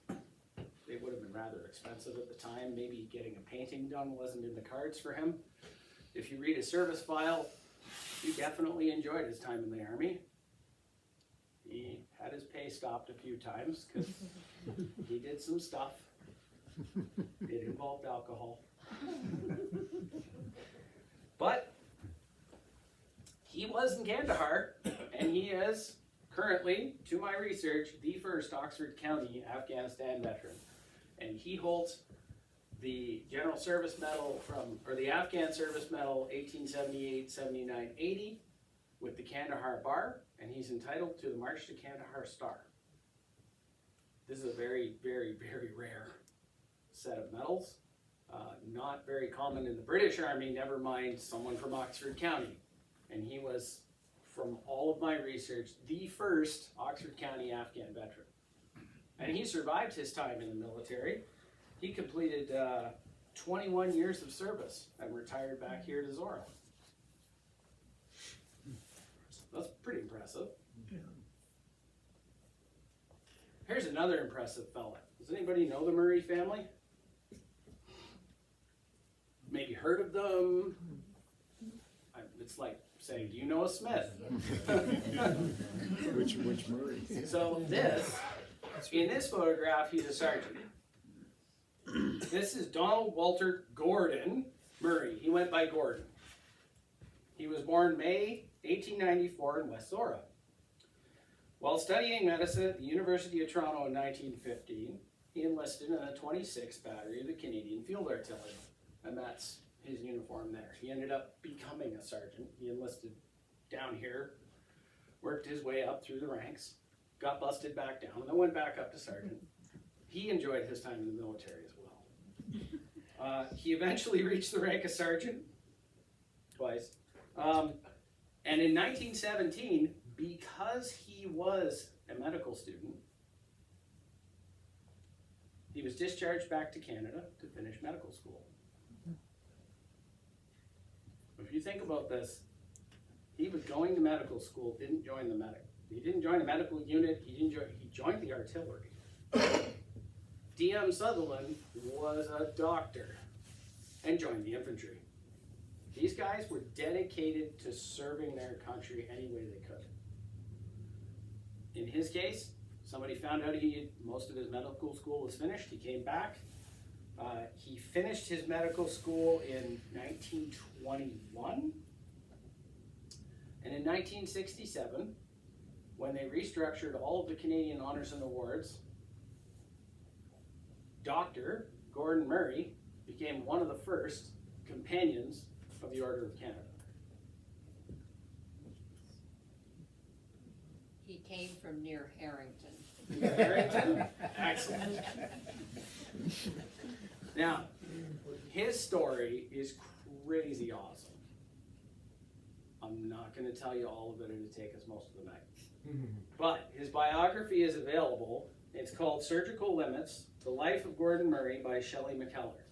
they would have been rather expensive at the time. Maybe getting a painting done wasn't in the cards for him. If you read his service file, he definitely enjoyed his time in the Army. He had his pay stopped a few times because he did some stuff. It involved alcohol. But he was in Kandahar, and he is currently, to my research, the first Oxford County Afghanistan veteran. And he holds the General Service Medal or the Afghan Service Medal 1878, 79, 80 with the Kandahar Bar, and he's entitled to the March to Kandahar Star. This is a very, very, very rare set of medals. Not very common in the British Army, never mind someone from Oxford County. And he was, from all of my research, the first Oxford County Afghan veteran. And he survived his time in the military. He completed 21 years of service and retired back here to Zora. That's pretty impressive. Here's another impressive fella. Does anybody know the Murray family? Maybe heard of them? It's like saying, do you know a Smith? Which Murray? So in this photograph, he's a sergeant. This is Donald Walter Gordon Murray. He went by Gordon. He was born May 1894 in West Zora. While studying medicine at the University of Toronto in 1915, he enlisted in the 26th Battery of the Canadian Field Artillery, and that's his uniform there. He ended up becoming a sergeant. He enlisted down here, worked his way up through the ranks, got busted back down, and then went back up to sergeant. He enjoyed his time in the military as well. He eventually reached the rank of sergeant, twice. And in 1917, because he was a medical student, he was discharged back to Canada to finish medical school. If you think about this, he was going to medical school, didn't join the he didn't join a medical unit, he joined the artillery. D.M. Sutherland was a doctor and joined the infantry. These guys were dedicated to serving their country any way they could. In his case, somebody found out most of his medical school was finished. He came back. He finished his medical school in 1921. And in 1967, when they restructured all of the Canadian honors and awards, Dr. Gordon Murray became one of the first companions of the Order of Canada. He came from near Harrington. Harrington? Excellent. Now, his story is crazy awesome. I'm not going to tell you all of it, it'll take us most of the night. But his biography is available. It's called Surgical Limits, The Life of Gordon Murray by Shelley McKellar.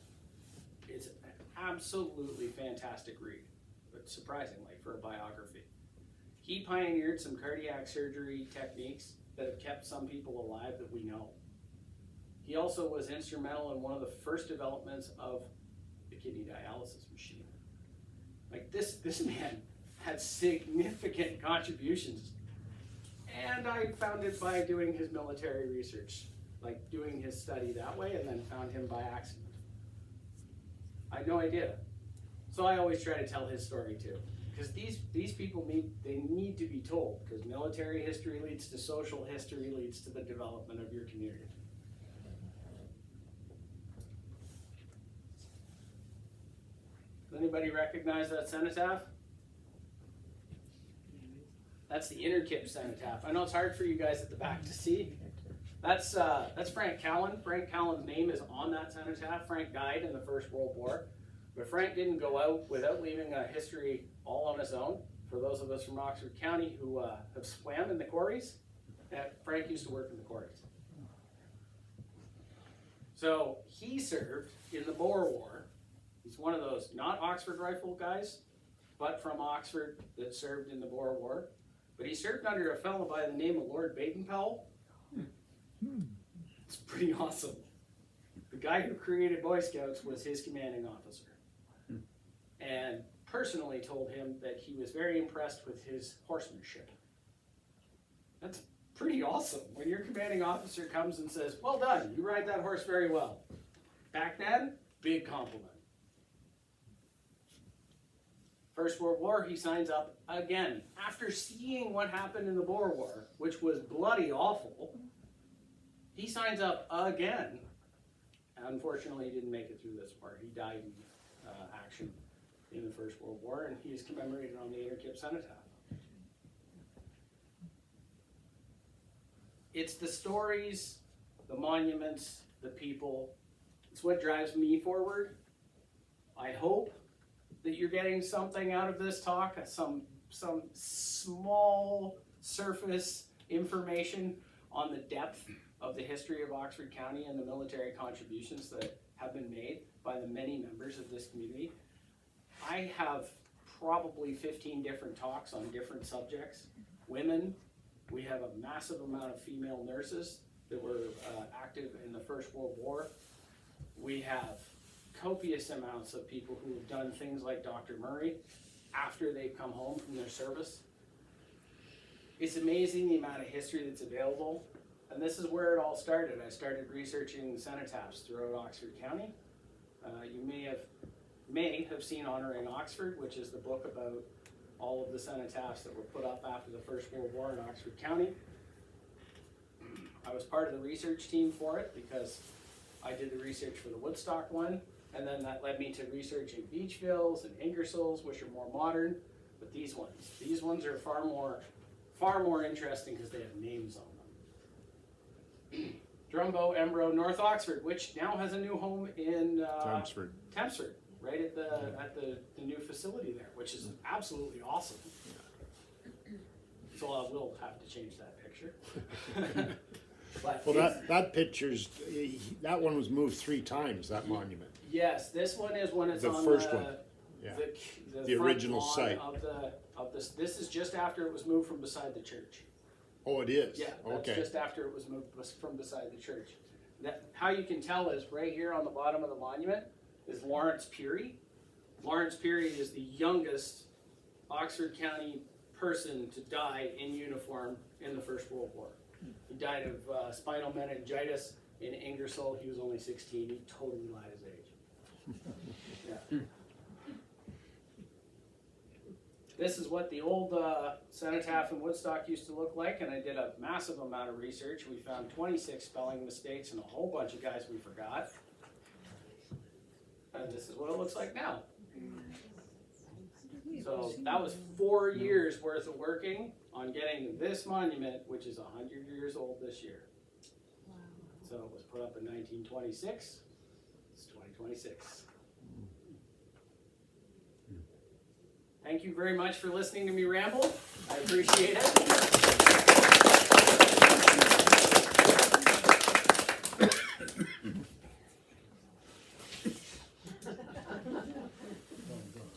It's an absolutely fantastic read, but surprisingly for a biography. He pioneered some cardiac surgery techniques that have kept some people alive that we know. He also was instrumental in one of the first developments of the kidney dialysis machine. Like this man had significant contributions. And I found it by doing his military research, like doing his study that way, and then found him by accident. I had no idea. So I always try to tell his story too. Because these people need to be told, because military history leads to social history, leads to the development of your community. Does anybody recognize that cenotaph? That's the Interkip cenotaph. I know it's hard for you guys at the back to see. That's Frank Cowan. Frank Cowan's name is on that cenotaph. Frank died in the First World War, but Frank didn't go out without leaving a history all on his own. For those of us from Oxford County who have swam in the quarries, Frank used to work in the quarries. So he served in the Boer War. He's one of those, not Oxford Rifle guys, but from Oxford that served in the Boer War. But he served under a fellow by the name of Lord Baden-Powell. It's pretty awesome. The guy who created Boy Scouts was his commanding officer. And personally told him that he was very impressed with his horsemanship. That's pretty awesome when your commanding officer comes and says, well done, you ride that horse very well. Back then, big compliment. First World War, he signs up again. After seeing what happened in the Boer War, which was bloody awful, he signs up again. Unfortunately, he didn't make it through this war. He died in action in the First World War, and he is commemorated on the Interkip cenotaph. It's the stories, the monuments, the people. It's what drives me forward. I hope that you're getting something out of this talk, some small surface information on the depth of the history of Oxford County and the military contributions that have been made by the many members of this community. I have probably 15 different talks on different subjects. Women, we have a massive amount of female nurses that were active in the First World War. We have copious amounts of people who have done things like Dr. Murray after they've come home from their service. It's amazing the amount of history that's available, and this is where it all started. I started researching cenotaphs throughout Oxford County. You may have seen Honoring Oxford, which is the book about all of the cenotaphs that were put up after the First World War in Oxford County. I was part of the research team for it because I did the research for the Woodstock one, and then that led me to researching Beachvilles and Ingersolls, which are more modern. But these ones are far more interesting because they have names on them. Drumbo, Embro, North Oxford, which now has a new home in Tempsford, right at the new facility there, which is absolutely awesome. So we'll have to change that picture. But Well, that picture's, that one was moved 3 times, that monument. yes, this one is when it's The on first one, yeah. the front original lawn site. of this. This is just after it was moved from beside the church. Oh, it is? Yeah, that's Okay. just after it was moved from beside the church. How you can tell is right here on the bottom of the monument is Lawrence Peary. Lawrence Peary is the youngest Oxford County person to die in uniform in the First World War. He died of spinal meningitis in Ingersoll. He was only 16. He totally lied his age. Yeah. This is what the old cenotaph in Woodstock used to look like, and I did a massive amount of research. We found 26 spelling mistakes and a whole bunch of guys we forgot. And this is what it looks like now. So that was 4 years worth of working on getting this monument, which is 100 years old this year. Wow. So it was put up in 1926. It's 2026. Thank you very much for listening to me ramble. I appreciate it.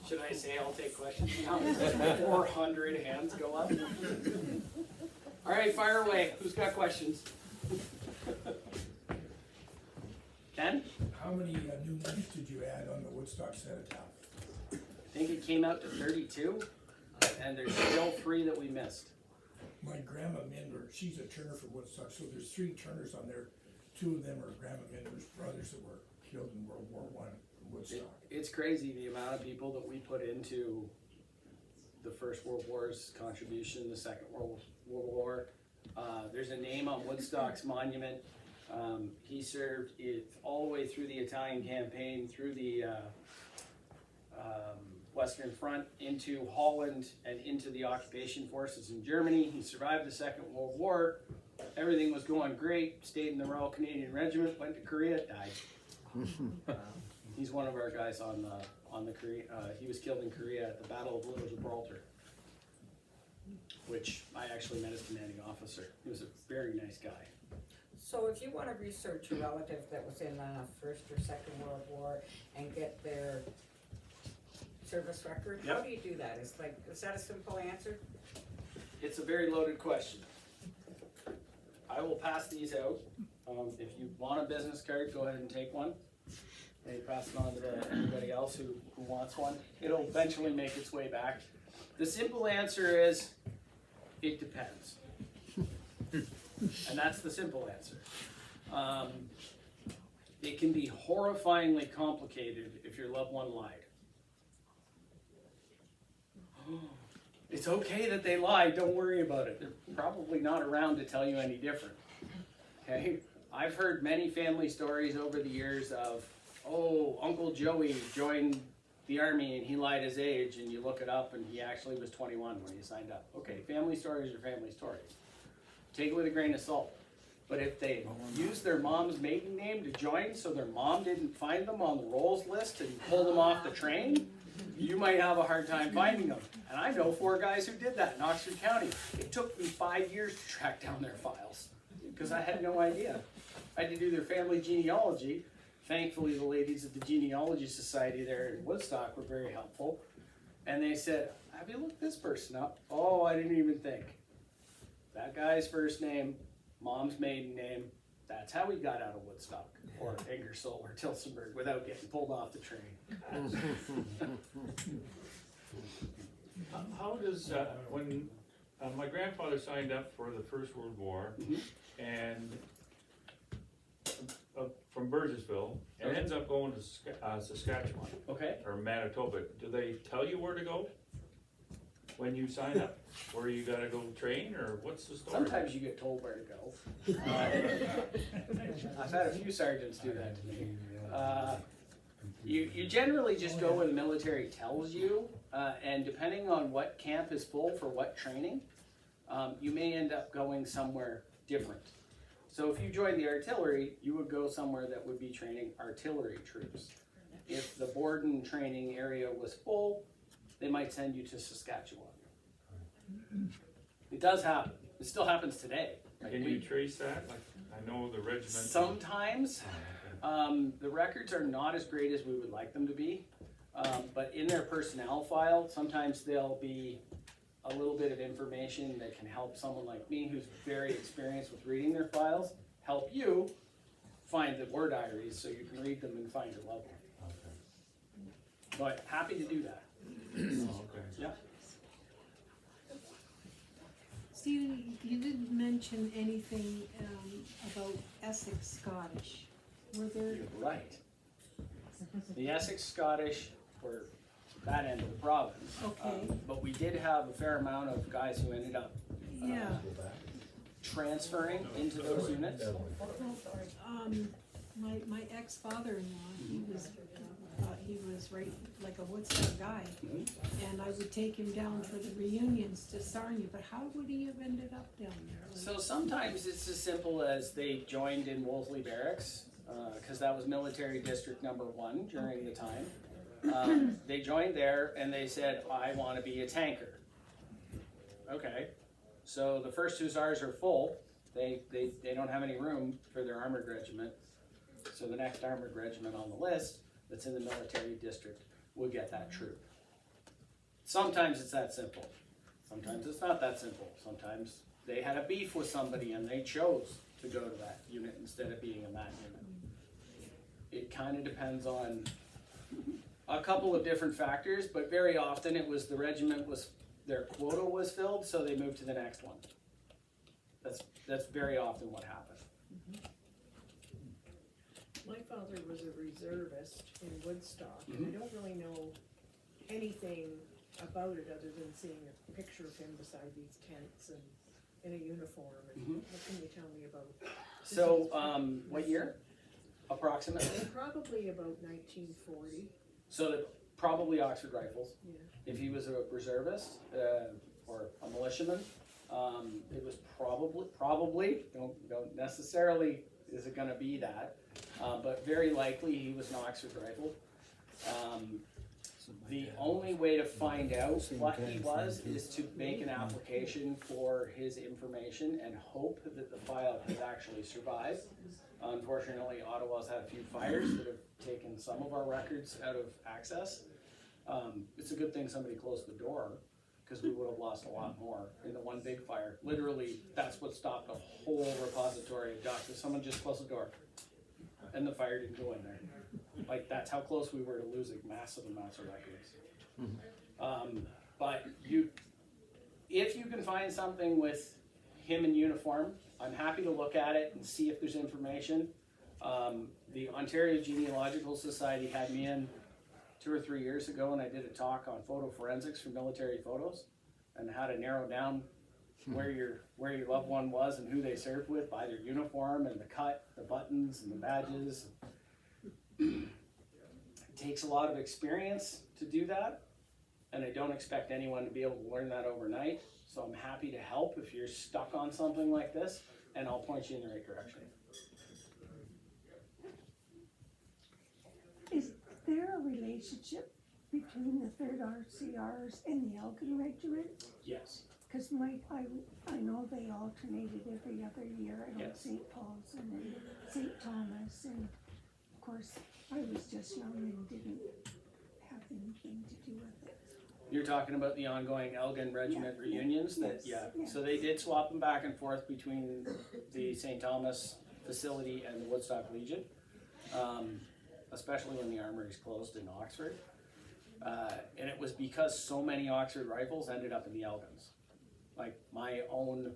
Should I say I'll take questions now? 400 hands go up. All right, fire away. Who's got questions? Ken? How many new names did you add on the Woodstock cenotaph? I think it came out to 32, and there's still 3 that we missed. My grandma Mindler, she's a Turner from Woodstock, so there's 3 Turners on there. 2 of them are grandma Mindler's brothers that were killed in World War I from Woodstock. It's crazy the amount of people that we put into the First World War's contribution, the Second World War. There's a name on Woodstock's monument. He served it all the way through the Italian campaign, through the Western Front, into Holland, and into the occupation forces in Germany. He survived the Second World War. Everything was going great. Stayed in the Royal Canadian Regiment, went to Korea, died. He's one of our guys on the Korea. He was killed in Korea at the Battle of Little Gibraltar, which I actually met his commanding officer. He was a very nice guy. So if you want to research a relative that was in the First or Second World War and get their service record, how Yep. do you do that? Is that a simple answer? It's a very loaded question. I will pass these out. If you want a business card, go ahead and take one. And pass it on to anybody else who wants one. It'll eventually make its way back. The simple answer is, it depends. And that's the simple answer. It can be horrifyingly complicated if your loved one lied. It's okay that they lied, don't worry about it. They're probably not around to tell you any different. Okay? I've heard many family stories over the years of, oh, Uncle Joey joined the army and he lied his age, and you look it up and he actually was 21 when he signed up. Okay, family stories are family stories. Take it with a grain of salt. But if they used their mom's maiden name to join so their mom didn't find them on the rolls list and pull them off the train, you might have a hard time finding them. And I know 4 guys who did that in Oxford County. It took me 5 years to track down their files because I had no idea. I had to do their family genealogy. Thankfully, the ladies at the Genealogy Society there in Woodstock were very helpful. And they said, have you looked this person up? Oh, I didn't even think. That guy's first name, mom's maiden name, that's how he got out of Woodstock or Ingersoll or Tillsonburg without getting pulled off the train. How does, when, my grandfather signed up for the First World War, and from Burgessville, and ends up going to Saskatchewan, Okay. or Manitoba, do they tell you where to go? When you sign up, where you gotta go train, or what's the story? Sometimes you get told where to go. I've had a few sergeants do that to me. You generally just go where the military tells you, and depending on what camp is full for what training, you may end up going somewhere different. So if you joined the artillery, you would go somewhere that would be training artillery troops. If the Borden training area was full, they might send you to Saskatchewan. It does happen. It still happens today. Like Can you trace that? Like, I know the regiment. Sometimes, the records are not as great as we would like them to be, but in their personnel file, sometimes there'll be a little bit of information that can help someone like me who's very experienced with reading their files, help you find the war diaries so you can read them and find your level. But happy to do that. Okay. Yeah. Stephen, you didn't mention anything about Essex Scottish. Were there? You're right. The Essex Scottish were that end of the province. Okay. But we did have a fair amount of guys who ended up Yeah. transferring into those units. My ex-father-in-law, he was right like a Woodstock guy, and I would take him down for the reunions to Sarnia. But how would he have ended up down there? So sometimes it's as simple as they joined in Wolseley Barracks, because that was military district number 1 during the time. They joined there and they said, I want to be a tanker. Okay, so the 1st Hussars are full. They don't have any room for their armored regiment. So the next armored regiment on the list that's in the military district will get that troop. Sometimes it's that simple. Sometimes it's not that simple. Sometimes they had a beef with somebody and they chose to go to that unit instead of being in that unit. It kind of depends on a couple of different factors, but very often it was the regiment their quota was filled, so they moved to the next one. That's very often what happened. My father was a reservist in Woodstock, and I don't really know anything about it other than seeing a picture of him beside these tents and in a uniform. And what can you tell me about? So, what year, approximately? Probably about 1940. So, probably Oxford Rifles. Yeah. If he was a reservist or a militiaman, it was probably don't necessarily is it going to be that, but very likely he was an Oxford Rifle. The only way to find out what he was is to make an application for his information and hope that the file has actually survived. Unfortunately, Ottawa's had a few fires that have taken some of our records out of access. It's a good thing somebody closed the door, because we would have lost a lot more in the one big fire. Literally, that's what stopped a whole repository of documents. Someone just closed the door, and the fire didn't go in there. Like, that's how close we were to losing massive amounts of records. But if you can find something with him in uniform, I'm happy to look at it and see if there's information. The Ontario Genealogical Society had me in 2 or 3 years ago, and I did a talk on photo forensics for military photos and how to narrow down where your loved one was and who they served with by their uniform and the cut, the buttons, and the badges. It takes a lot of experience to do that, and I don't expect anyone to be able to learn that overnight. So I'm happy to help if you're stuck on something like this, and I'll point you in the right direction. Is there a relationship between the 3rd RCRs and the Elgin Regiment? Yes. Because I know they alternated every other year at Yes. St. Paul's and then St. Thomas, and of course I was just young and didn't have anything to do with it. You're talking about the ongoing Elgin Regiment Yeah, reunions that, yes, yeah, yes. so they did swap them back and forth between the St. Thomas facility and the Woodstock Legion. Especially when the armories closed in Oxford. And it was because so many Oxford rifles ended up in the Elgins. Like my own,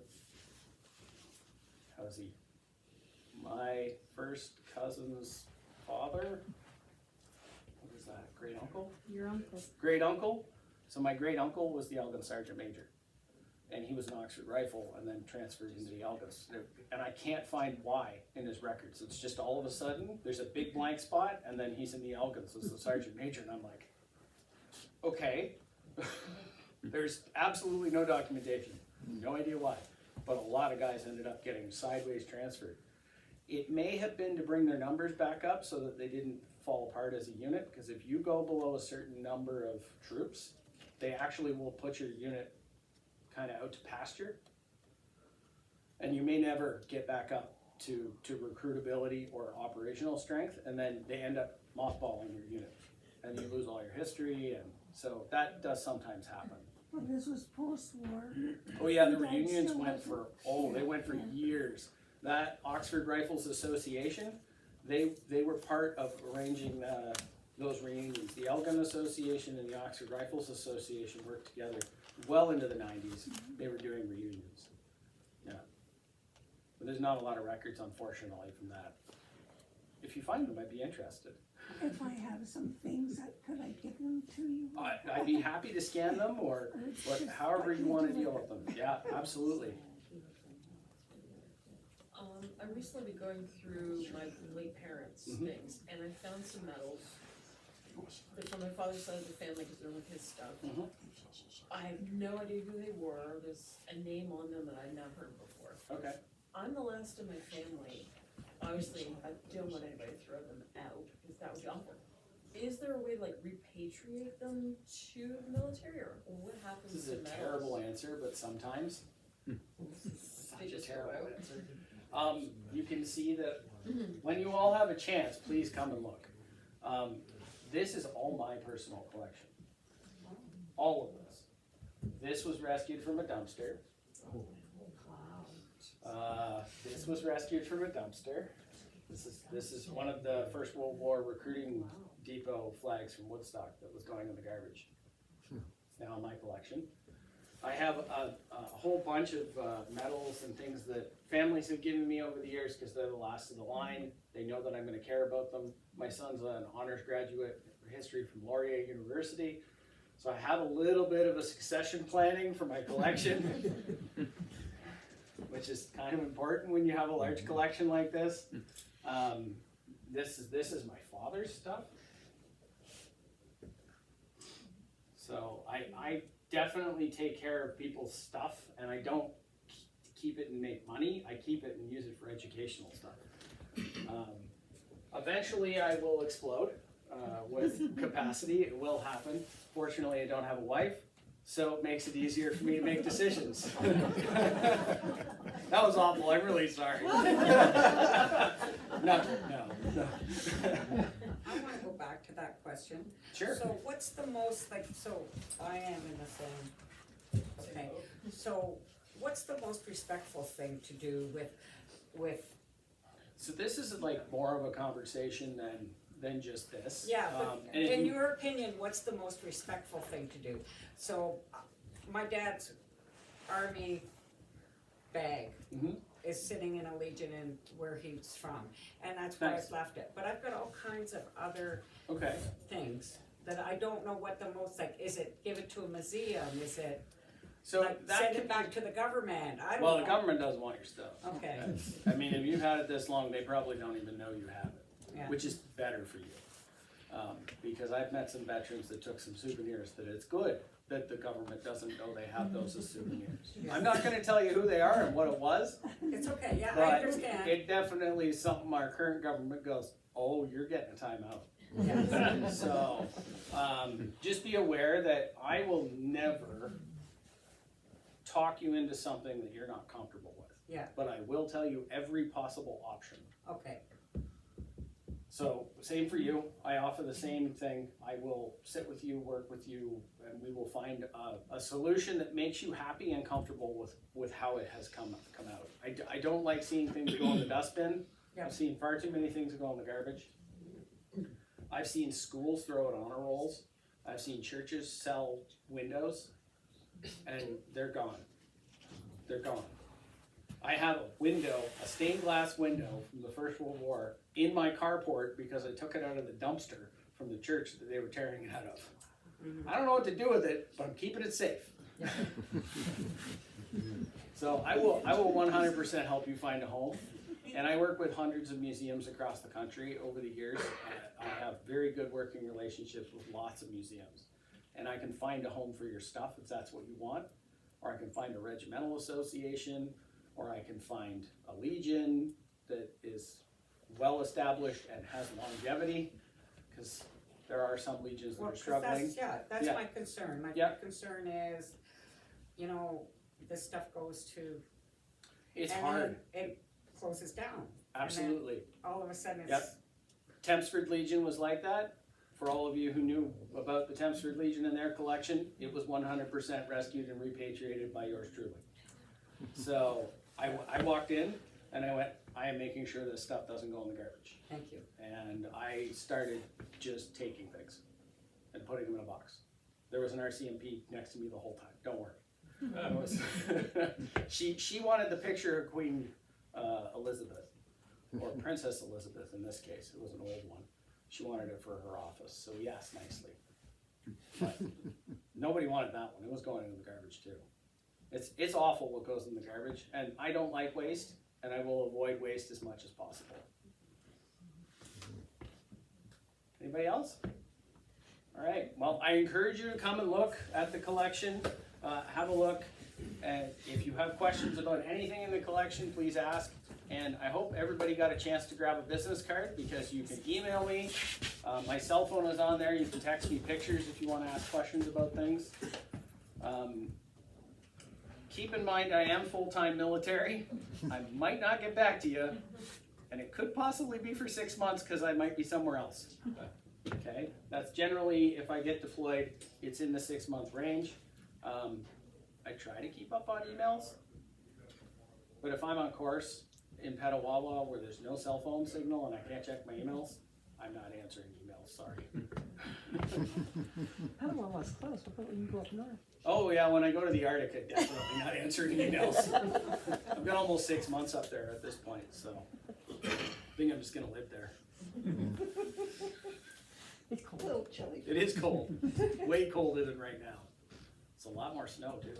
my first cousin's father, what is that, great uncle? Your uncle. Great uncle. So my great uncle was the Elgin Sergeant Major. And he was an Oxford Rifle and then transferred into the Elgins. And I can't find why in his records. It's just all of a sudden, there's a big blank spot and then he's in the Elgins as the Sergeant Major. And I'm like, okay. There's absolutely no documentation. No idea why. But a lot of guys ended up getting sideways transferred. It may have been to bring their numbers back up so that they didn't fall apart as a unit. Because if you go below a certain number of troops, they actually will put your unit kind of out to pasture, and you may never get back up to recruitability or operational strength, and then they end up mothballing your unit, and you lose all your history, and so that does sometimes happen. Well, this was post-war. Oh yeah, the That reunions still went wasn't- for, they went for years. That Oxford Rifles Association, they were part of arranging those reunions. The Elgin Association and the Oxford Rifles Association worked together well into the 90s. They were doing reunions. Yeah. But there's not a lot of records, unfortunately, from that. If you find them, I'd be interested. If I have some things, could I give them to you? I'd be happy to scan them or however you want to deal with them. Yeah, absolutely. I recently been going through my late parents' things, and I found some medals. They're from my father's side of the family because they're with his stuff. I have no idea who they were. There's a name on them that I'd never heard before. Okay. I'm the last of my family. Obviously, I don't want anybody to throw them out because that would be awful. Is there a way to like repatriate them to the military, or what happens This is to a medals? terrible answer, but sometimes. They Such a just go terrible out. answer. You can see that when you all have a chance, please come and look. This is all my personal collection. All of this. This was rescued from a dumpster. This was rescued from a dumpster. This is one of the First World War recruiting depot flags from Woodstock that was going in the garbage. It's now in my collection. I have a whole bunch of medals and things that families have given me over the years because they're the last of the line. They know that I'm going to care about them. My son's an honors graduate in history from Laurier University. So I have a little bit of a succession planning for my collection, which is kind of important when you have a large collection like this. This is my father's stuff. So I definitely take care of people's stuff, and I don't keep it and make money. I keep it and use it for educational stuff. Eventually I will explode with capacity. It will happen. Fortunately, I don't have a wife, so it makes it easier for me to make decisions. That was awful. I'm really sorry. No. I wanna go back to that question. Sure. So what's the most, so I am in the same, okay, so what's the most respectful thing to do with, So this is like more of a conversation than just this. yeah, but and if in you- your opinion, what's the most respectful thing to do? So, my dad's army bag Mhm. is sitting in a Legion in where he's from, and that's where Nice. I've left it. But I've got all kinds of other Okay. things that I don't know what the most, like, is it give it to a museum, is it So like that send could it back to the government, I don't know. Well, the government doesn't want your stuff. Okay. I mean, if you've had it this long, they probably don't even know you have it, Yeah. which is better for you. Because I've met some veterans that took some souvenirs that it's good that the government doesn't know they have those as souvenirs. I'm not gonna tell you who they are and what it was, It's okay, yeah, I but understand. it definitely is something our current government goes, oh, you're getting a timeout. Yeah. So, just be aware that I will never talk you into something that you're not comfortable with. Yeah. But I will tell you every possible option. Okay, So, same for you, I offer the same thing, I will sit with you, work with you, and we will find a solution that makes you happy and comfortable with how it has come out. I don't like seeing things go in the dustbin, Yeah. I've seen far too many things go in the garbage. I've seen schools throw out honor rolls, I've seen churches sell windows, and they're gone. They're gone. I have a window, a stained glass window from the First World War in my carport because I took it out of the dumpster from the church that they were tearing it out of. I don't know what to do with it, but I'm keeping it safe. So I will 100% help you find a home. And I work with hundreds of museums across the country over the years. I have very good working relationships with lots of museums. And I can find a home for your stuff if that's what you want. Or I can find a regimental association, or I can find a legion that is well established and has longevity, because there are some legions that Well, are 'cause struggling. that's Yeah. my concern. My Yeah. concern is, you know, this stuff goes to. It's and hard, then it closes down. absolutely. All of a sudden Yep. it's, Tempsford Legion was like that. For all of you who knew about the Tempsford Legion and their collection, it was 100% rescued and repatriated by yours truly. So I walked in and I went, I am making sure this stuff doesn't go in the garbage. thank you. And I started just taking things and putting them in a box. There was an RCMP next to me the whole time, don't worry. It was she wanted the picture of Queen Elizabeth, or Princess Elizabeth in this case, it was an old one. She wanted it for her office, so we asked nicely. But nobody wanted that one, it was going in the garbage too. It's awful what goes in the garbage, and I don't like waste, and I will avoid waste as much as possible. Anybody else? All right, well, I encourage you to come and look at the collection, have a look, and if you have questions about anything in the collection, please ask. And I hope everybody got a chance to grab a business card, because you can email me. My cell phone is on there, you can text me pictures if you want to ask questions about things. Keep in mind, I am full-time military. I might not get back to you, and it could possibly be for 6 months because I might be somewhere else. Okay, that's generally, if I get deployed, it's in the 6-month range. I try to keep up on emails, but if I'm on course in Petawawa where there's no cell phone signal and I can't check my emails, I'm not answering emails, sorry. Petawawa's close, what about when you go up north? Oh yeah, when I go to the Arctic, I'm definitely not answering emails. I've got almost 6 months up there at this point, so I think I'm just gonna live there. It's cold. A little chilly. It is cold, way colder than right now. It's a lot more snow too.